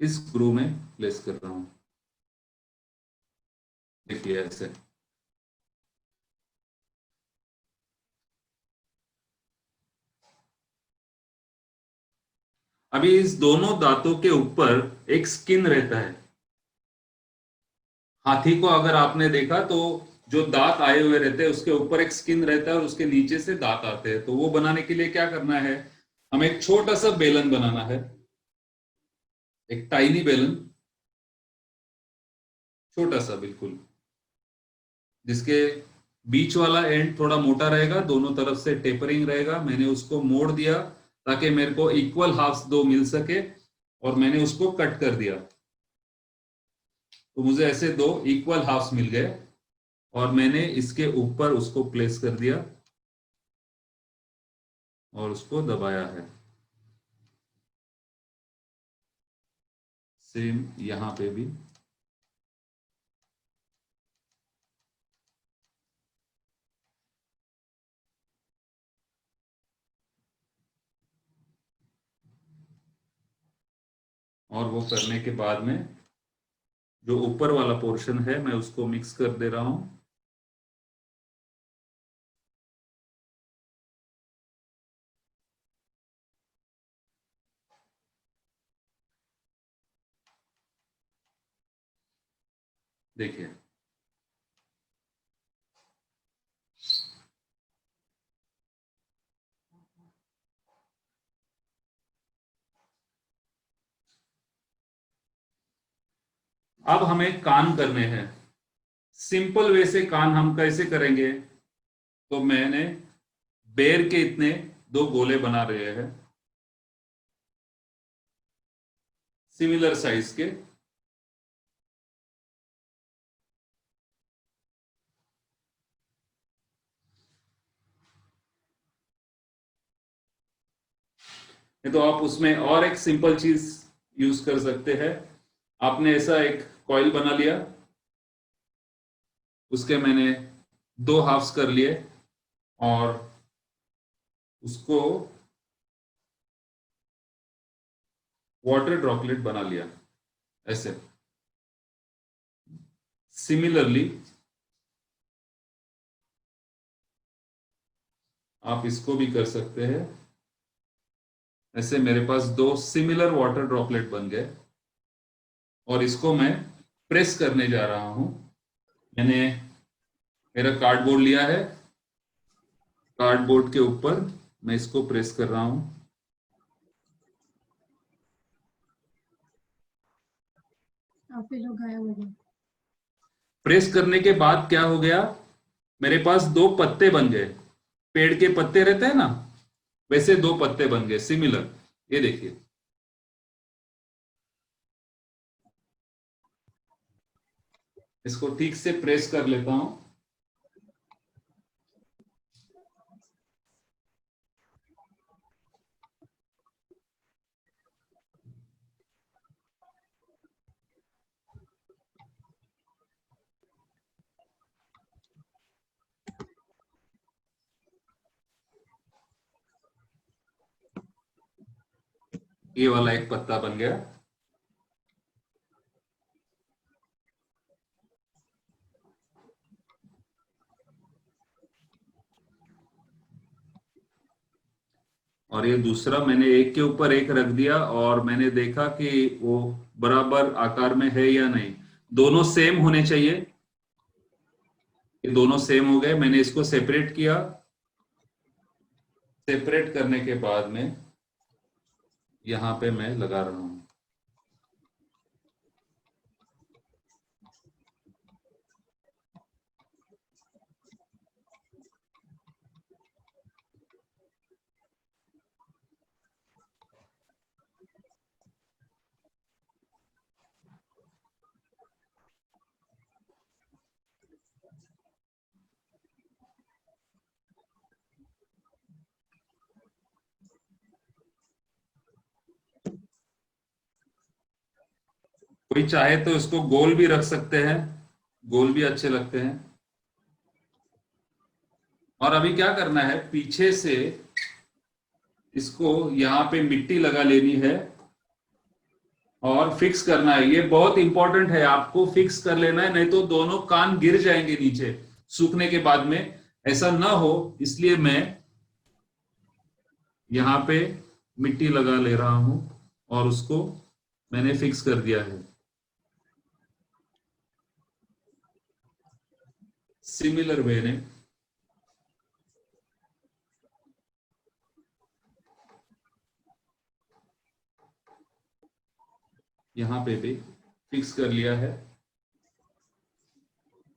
इस ग्रूव में प्लेस कर रहा हूं। देखिए ऐसे। अभी इस दोनों दांतों के ऊपर एक स्किन रहता है। हाथी को अगर आपने देखा तो जो दांत आए हुए रहते हैं उसके ऊपर एक स्किन रहता है और उसके नीचे से दांत आते हैं। तो वो बनाने के लिए क्या करना है, हमें एक छोटा सा बेलन बनाना है, एक टाइनी बेलन, छोटा सा बिल्कुल, जिसके बीच वाला एंड थोड़ा मोटा रहेगा, दोनों तरफ से टेपरिंग रहेगा। मैंने उसको मोड़ दिया ताकि मेरे को इक्वल हाफ्स दो मिल सके और मैंने उसको कट कर दिया। तो मुझे ऐसे दो इक्वल हाफ्स मिल गए और मैंने इसके ऊपर उसको प्लेस कर दिया और उसको दबाया है। सेम यहां पे भी। और वो करने के बाद में जो ऊपर वाला पोर्शन है मैं उसको मिक्स कर दे रहा हूं। देखिए अब हमें कान करने हैं। सिंपल वे से कान हम कैसे करेंगे, तो मैंने बेर के इतने दो गोले बना रहे हैं, सिमिलर साइज के। नहीं तो आप उसमें और एक सिंपल चीज यूज कर सकते हैं। आपने ऐसा एक कॉइल बना लिया, उसके मैंने दो हाफ्स कर लिए और उसको वाटर ड्रॉपलेट बना लिया ऐसे। सिमिलरली आप इसको भी कर सकते हैं। ऐसे मेरे पास दो सिमिलर वाटर ड्रॉपलेट बन गए और इसको मैं प्रेस करने जा रहा हूं। मैंने मेरा कार्डबोर्ड लिया है, कार्डबोर्ड के ऊपर मैं इसको प्रेस कर रहा हूं। काफी लोग गायब हो गए। प्रेस करने के बाद क्या हो गया, मेरे पास दो पत्ते बन गए। पेड़ के पत्ते रहते हैं ना, वैसे दो पत्ते बन गए सिमिलर। ये देखिए, इसको ठीक से प्रेस कर लेता हूं। ये वाला एक पत्ता बन गया। और ये दूसरा मैंने एक के ऊपर एक रख दिया और मैंने देखा कि वो बराबर आकार में है या नहीं। दोनों सेम होने चाहिए। ये दोनों सेम हो गए। मैंने इसको सेपरेट किया। सेपरेट करने के बाद में यहां पे मैं लगा रहा हूं। कोई चाहे तो इसको गोल भी रख सकते हैं, गोल भी अच्छे लगते हैं। और अभी क्या करना है, पीछे से इसको यहाँ पे मिट्टी लगा लेनी है और फिक्स करना है। ये बहुत इंपॉर्टेंट है, आपको फिक्स कर लेना है, नहीं तो दोनों कान गिर जाएंगे नीचे सूखने के बाद में। ऐसा ना हो इसलिए मैं यहाँ पे मिट्टी लगा ले रहा हूं और उसको मैंने फिक्स कर दिया है। सिमिलर वे ने यहाँ पे भी फिक्स कर लिया है।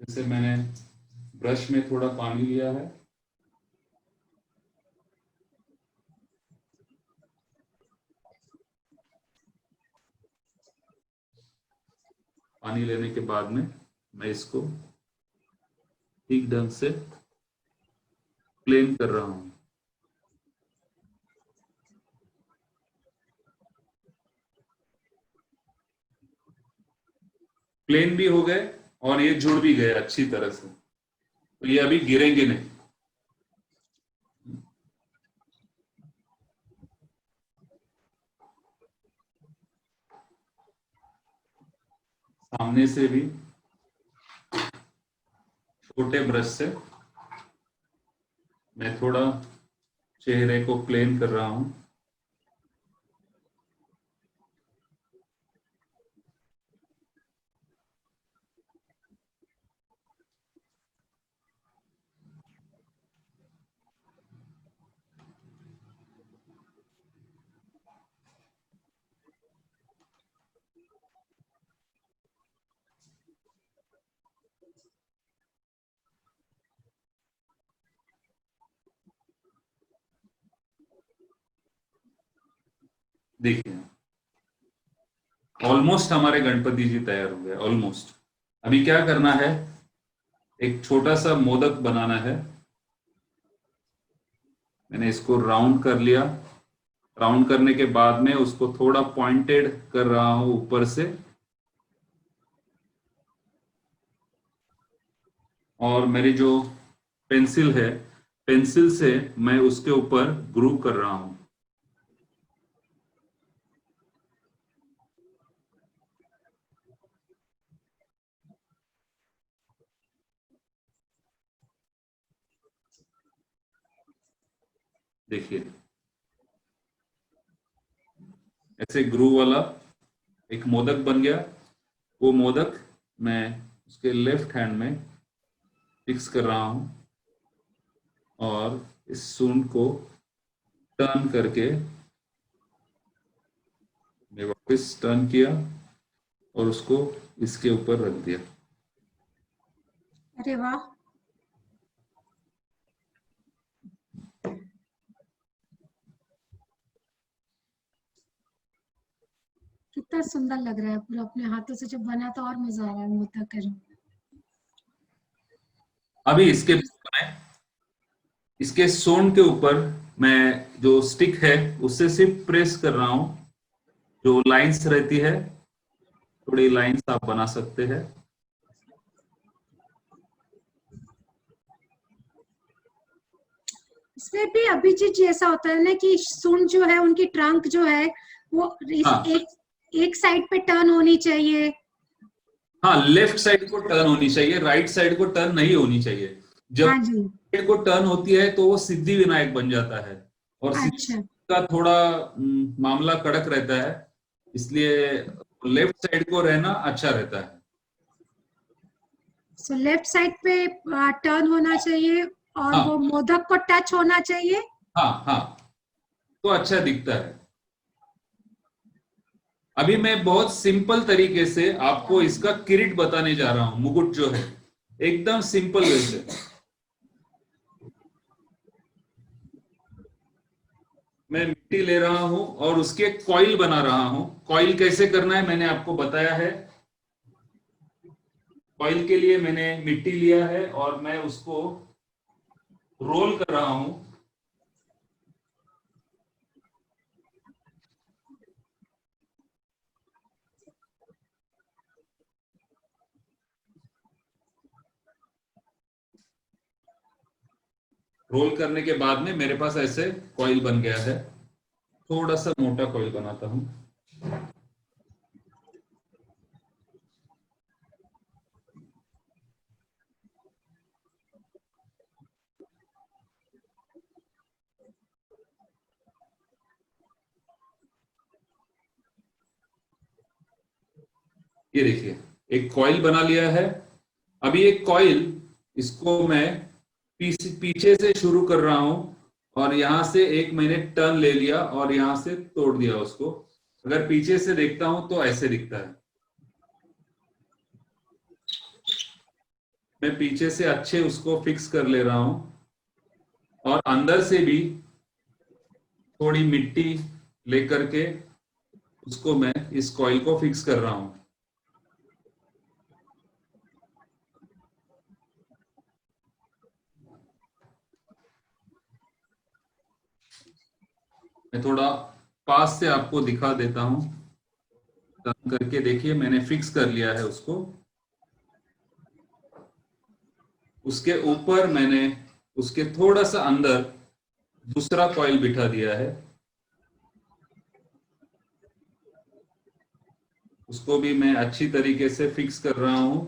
जैसे मैंने ब्रश में थोड़ा पानी लिया है, पानी लेने के बाद में मैं इसको ठीक ढंग से प्लेन कर रहा हूं। प्लेन भी हो गए और ये जुड़ भी गए अच्छी तरह से, तो ये अभी गिरेंगे नहीं। सामने से भी छोटे ब्रश से मैं थोड़ा चेहरे को प्लेन कर रहा हूं। देखिए ऑलमोस्ट हमारे गणपति जी तैयार हो गए, ऑलमोस्ट। अभी क्या करना है, एक छोटा सा मोदक बनाना है। मैंने इसको राउंड कर लिया। राउंड करने के बाद में उसको थोड़ा पॉइंटेड कर रहा हूं ऊपर से, और मेरी जो पेंसिल है, पेंसिल से मैं उसके ऊपर ग्रूव कर रहा हूं। देखिए ऐसे ग्रूव वाला एक मोदक बन गया। वो मोदक मैं उसके लेफ्ट हैंड में फिक्स कर रहा हूं और इस सूंड को टर्न करके मैं वापस टर्न किया और उसको इसके ऊपर रख दिया। अरे वाह, कितना सुंदर लग रहा है। पूरा अपने हाथों से जब बना तो और मजा आ रहा है मोदक करने में। अभी इसके सूंड के ऊपर मैं जो स्टिक है उससे सिर्फ प्रेस कर रहा हूं। जो लाइंस रहती है, थोड़ी लाइंस आप बना सकते हैं। इसमें भी अभिजीत जी ऐसा होता है ना कि सुन जो है, उनकी ट्रंक जो है वो हाँ एक साइड पे टर्न होनी चाहिए। हाँ, लेफ्ट साइड को टर्न होनी चाहिए, राइट साइड को टर्न नहीं होनी चाहिए। जब हाँ जी, साइड को टर्न होती है तो वो सिद्धि विनायक बन जाता है, और सिद्धि अच्छा। का थोड़ा मामला कड़क रहता है, इसलिए लेफ्ट साइड को रहना अच्छा रहता है। सो लेफ्ट साइड पे टर्न होना चाहिए और हाँ वो मोदक को टच होना चाहिए। हाँ हाँ, तो अच्छा दिखता है। अभी मैं बहुत सिंपल तरीके से आपको इसका किरीट बताने जा रहा हूं, मुकुट जो है एकदम सिंपल वे से। मैं मिट्टी ले रहा हूं और उसके कॉइल बना रहा हूं। कॉइल कैसे करना है मैंने आपको बताया है। कॉइल के लिए मैंने मिट्टी लिया है और मैं उसको रोल कर रहा हूं। रोल करने के बाद में मेरे पास ऐसे कॉइल बन गया है। थोड़ा सा मोटा कॉइल बनाता हूं। ये देखिए एक कॉइल बना लिया है। अभी एक कॉइल, इसको मैं पीछे से शुरू कर रहा हूं और यहां से एक मैंने टर्न ले लिया और यहां से तोड़ दिया उसको। अगर पीछे से देखता हूं तो ऐसे दिखता है। मैं पीछे से अच्छे उसको फिक्स कर ले रहा हूं और अंदर से भी थोड़ी मिट्टी लेकर के उसको मैं इस कॉइल को फिक्स कर रहा हूं। मैं थोड़ा पास से आपको दिखा देता हूं। टर्न करके देखिए मैंने फिक्स कर लिया है उसको। उसके ऊपर मैंने उसके थोड़ा सा अंदर दूसरा कॉइल बिठा दिया है। उसको भी मैं अच्छी तरीके से फिक्स कर रहा हूं।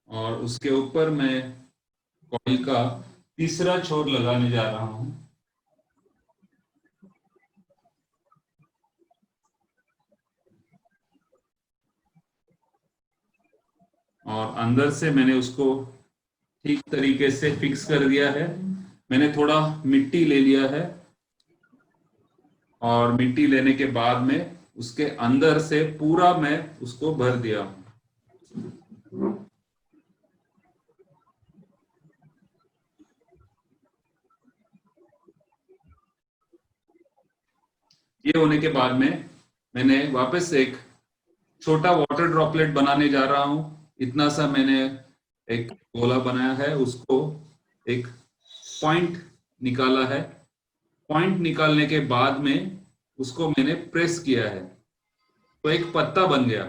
और उसके ऊपर मैं कॉइल का तीसरा छोर लगाने जा रहा हूं। और अंदर से मैंने उसको ठीक तरीके से फिक्स कर दिया है। मैंने थोड़ा मिट्टी ले लिया है और मिट्टी लेने के बाद में उसके अंदर से पूरा मैं उसको भर दिया हूं। ये होने के बाद में मैंने वापस एक छोटा वाटर ड्रॉपलेट बनाने जा रहा हूं। इतना सा मैंने एक गोला बनाया है, उसको एक पॉइंट निकाला है। पॉइंट निकालने के बाद में उसको मैंने प्रेस किया है तो एक पत्ता बन गया।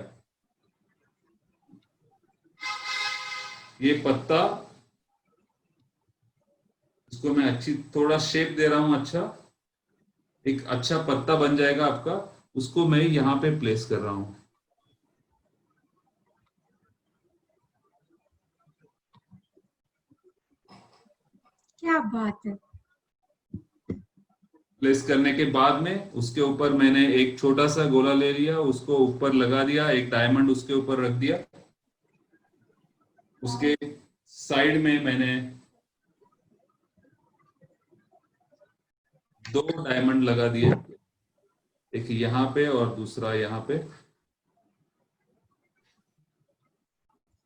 ये पत्ता, इसको मैं अच्छी थोड़ा शेप दे रहा हूं। अच्छा, एक अच्छा पत्ता बन जाएगा आपका। उसको मैं यहां पे प्लेस कर रहा हूं। क्या बात है। प्लेस करने के बाद में उसके ऊपर मैंने एक छोटा सा गोला ले लिया, उसको ऊपर लगा दिया, एक डायमंड उसके ऊपर रख दिया। उसके साइड में मैंने 2 डायमंड लगा दिए, एक यहाँ पे और दूसरा यहाँ पे।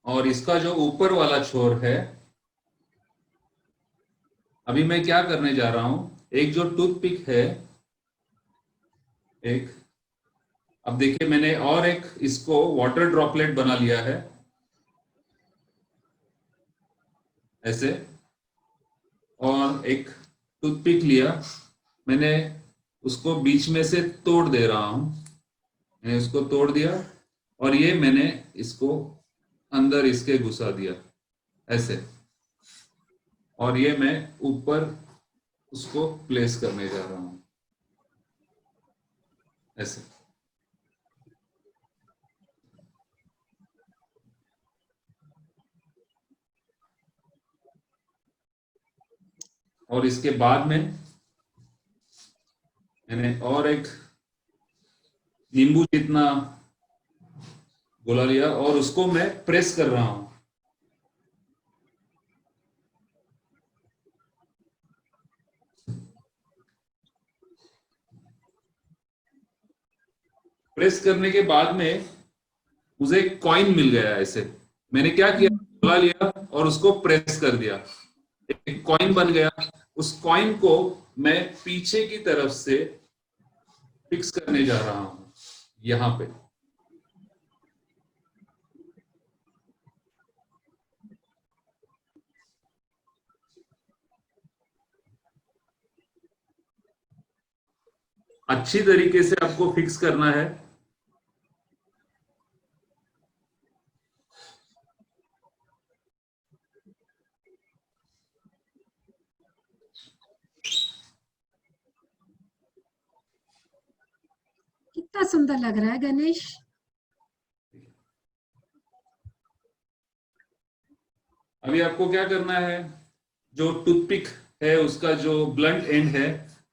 और इसका जो ऊपर वाला छोर है, अभी मैं क्या करने जा रहा हूं, एक जो टूथपिक है, एक, अब देखिए मैंने और एक इसको वाटर ड्रॉपलेट बना लिया है ऐसे। और एक टूथपिक लिया मैंने, उसको बीच में से तोड़ दे रहा हूं। मैंने इसको तोड़ दिया और ये मैंने इसको अंदर इसके घुसा दिया ऐसे। और ये मैं ऊपर उसको प्लेस करने जा रहा हूं ऐसे। और इसके बाद में मैंने और एक नींबू जितना गोला लिया और उसको मैं प्रेस कर रहा हूं। प्रेस करने के बाद में मुझे एक कॉइन मिल गया ऐसे। मैंने क्या किया, गोला लिया और उसको प्रेस कर दिया, एक कॉइन बन गया। उस कॉइन को मैं पीछे की तरफ से फिक्स करने जा रहा हूं यहां पे। अच्छी तरीके से आपको फिक्स करना है। कितना सुंदर लग रहा है गणेश। अभी आपको क्या करना है, जो टूथपिक है उसका जो ब्लंट एंड है,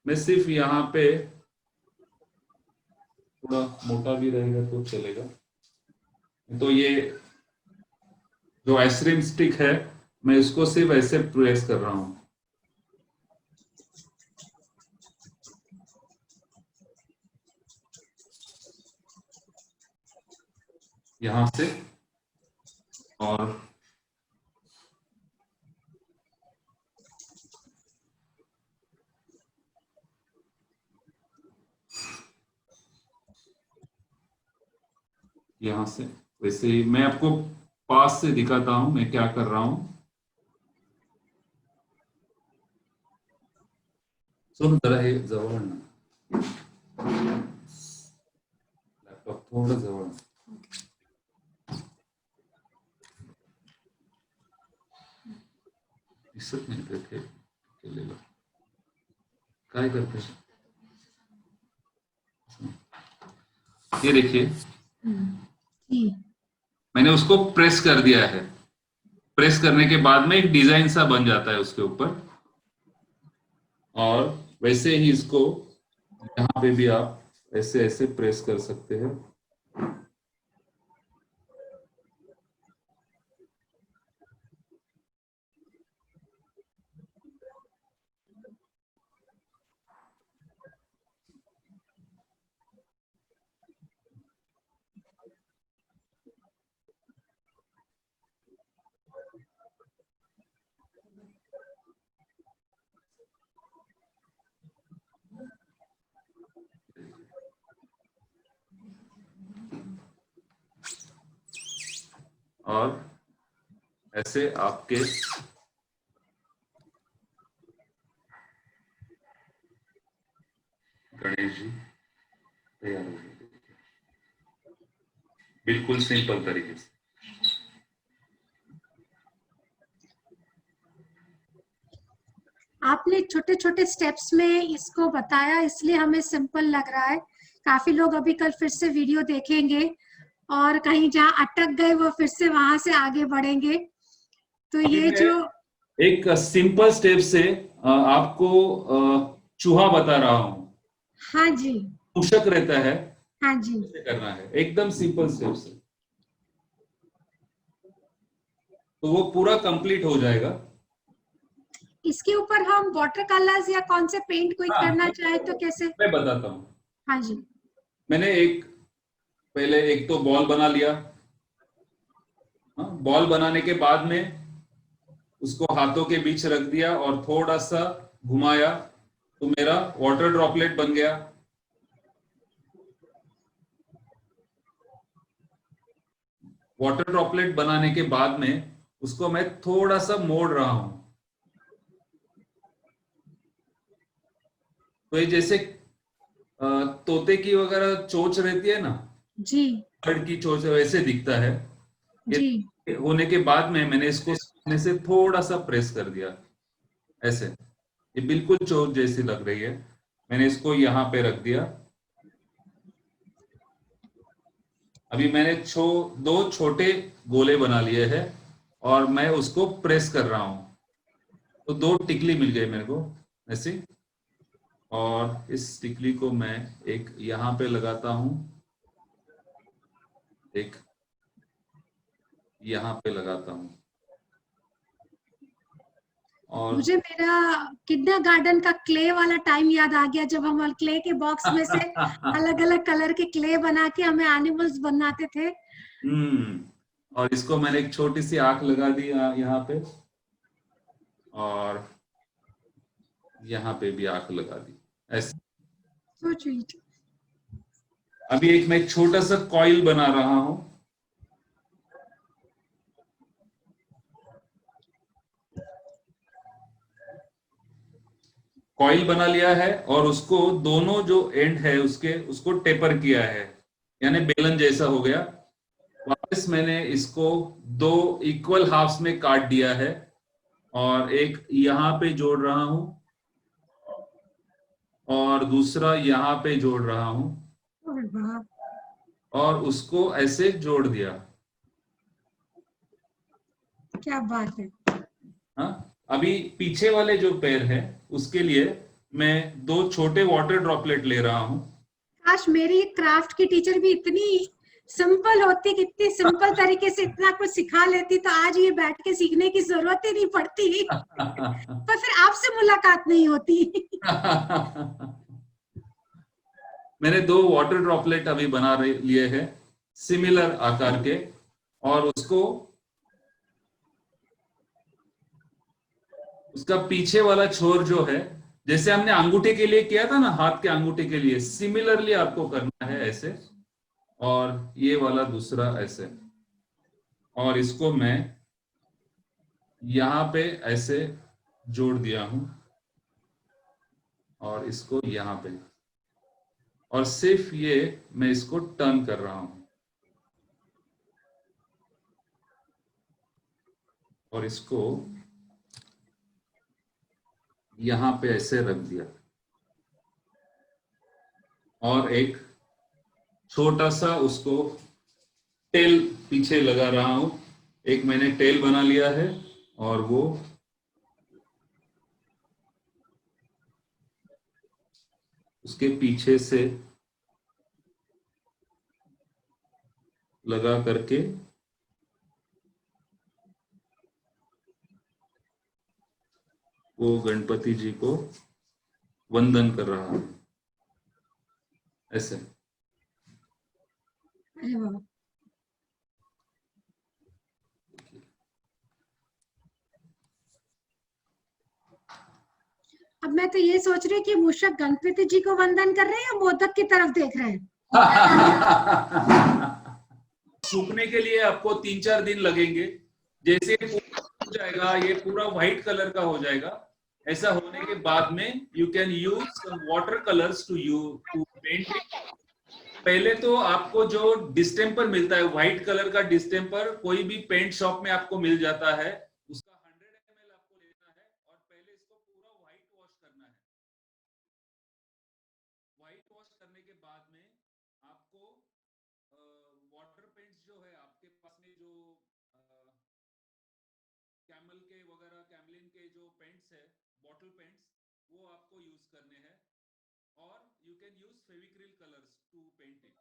मैं सिर्फ यहाँ पे, थोड़ा मोटा भी रहेगा तो चलेगा, तो ये जो आइसक्रीम स्टिक है मैं इसको सिर्फ ऐसे प्रेस कर रहा हूं यहां से, और यहां से वैसे ही मैं आपको पास से दिखाता हूं मैं क्या कर रहा हूं। सोनू जरा हे जवळ आण ना, लॅपटॉप थोडं जवळ आण. दिसत नाही ते केलेलं काय करते, ये देखिए जी मैंने उसको प्रेस कर दिया है। प्रेस करने के बाद में एक डिजाइन सा बन जाता है उसके ऊपर, और वैसे ही इसको यहाँ पे भी आप ऐसे ऐसे प्रेस कर सकते हैं। और ऐसे आपके गणेश जी तैयार हो गए, बिल्कुल सिंपल तरीके से। आपने छोटे छोटे स्टेप्स में इसको बताया, इसलिए हमें सिंपल लग रहा है। काफी लोग अभी कल फिर से वीडियो देखेंगे और कहीं जहाँ अटक गए वो फिर से वहां से आगे बढ़ेंगे। तो अभी ये मैं जो एक सिंपल स्टेप से आपको चूहा बता रहा हूं, हाँ जी मूषक रहता है, हाँ जी कैसे करना है, एकदम सिंपल स्टेप से, तो वो पूरा कंप्लीट हो जाएगा। इसके ऊपर हम वाटर कलर्स या कौन से पेंट कोई हाँ, करना चाहे तो कैसे? मैं बताता हूँ। हाँ जी मैंने पहले एक तो बॉल बना लिया। बॉल बनाने के बाद में उसको हाथों के बीच रख दिया और थोड़ा सा घुमाया तो मेरा वाटर ड्रॉपलेट बन गया। वाटर ड्रॉपलेट बनाने के बाद में उसको मैं थोड़ा सा मोड़ रहा हूं, तो ये जैसे तोते की वगैरह चोंच रहती है ना, जी बर्ड की चोंच वैसे दिखता है। जी ये होने के बाद में मैंने इसको सामने से थोड़ा सा प्रेस कर दिया ऐसे, ये बिल्कुल चोंच जैसी लग रही है। मैंने इसको यहाँ पे रख दिया। अभी मैंने दो छोटे गोले बना लिए हैं और मैं उसको प्रेस कर रहा हूं, तो दो टिकली मिल गई मेरे को ऐसी। और इस टिकली को मैं एक यहाँ पे लगाता हूं, एक यहाँ पे लगाता हूं, और मुझे मेरा किडना गार्डन का क्ले वाला टाइम याद आ गया, जब हम क्ले के बॉक्स में से अलग अलग कलर के क्ले बना के हमें एनिमल्स बनाते थे। और इसको मैंने एक छोटी सी आंख लगा दी यहाँ पे, और यहाँ पे भी आंख लगा दी ऐसे। So sweet. अभी मैं एक छोटा सा कॉइल बना रहा हूं। कॉइल बना लिया है और उसको दोनों जो एंड है उसको टेपर किया है, यानी बेलन जैसा हो गया। वापस मैंने इसको 2 इक्वल हाफ्स में काट दिया है और एक यहाँ पे जोड़ रहा हूं और दूसरा यहाँ पे जोड़ रहा हूं अरे वाह, और उसको ऐसे जोड़ दिया। क्या बात है। हाँ, अभी पीछे वाले जो पैर है उसके लिए मैं 2 छोटे वाटर ड्रॉपलेट ले रहा हूं। काश मेरी क्राफ्ट की टीचर भी इतनी सिंपल होती, कितनी सिंपल तरीके से इतना कुछ सिखा लेती, तो आज ये बैठ के सीखने की जरूरत ही नहीं पड़ती। पर फिर आपसे मुलाकात नहीं होती। मैंने 2 वाटर ड्रॉपलेट अभी बना लिए हैं सिमिलर आकार के, और उसका पीछे वाला छोर जो है, जैसे हमने अंगूठे के लिए किया था ना, हाथ के अंगूठे के लिए, सिमिलरली आपको करना है ऐसे, और ये वाला दूसरा ऐसे, और इसको मैं यहां पे ऐसे जोड़ दिया हूं और इसको यहां पे, और सिर्फ ये मैं इसको टर्न कर रहा हूं और इसको यहां पे ऐसे रख दिया, और एक छोटा सा उसको टेल पीछे लगा रहा हूं। एक मैंने टेल बना लिया है और वो उसके पीछे से लगा करके वो गणपति जी को वंदन कर रहा है ऐसे। अरे वाह, अब मैं तो ये सोच रही हूँ कि मूषक गणपति जी को वंदन कर रहे हैं या मोदक की तरफ देख रहे हैं। सूखने के लिए आपको 3-4 दिन लगेंगे। जैसे पूरा हो जाएगा, ये पूरा व्हाइट कलर का हो जाएगा, ऐसा होने के बाद में you can use some water colours to paint. पहले तो आपको जो डिस्टेम्पर मिलता है, व्हाइट कलर का डिस्टेम्पर, कोई भी पेंट शॉप में आपको मिल जाता है, उसका 100 ml आपको लेना है और पहले इसको पूरा व्हाइट वॉश करना है। व्हाइट वॉश करने के बाद में आपको वाटर पेंट्स जो है आपके पास में, जो कैमल के वगैरह, कैमलिन के जो पेंट्स है, बॉटल पेंट्स, वो आपको यूज करने हैं, और you can use Fevicryl colours to paint it.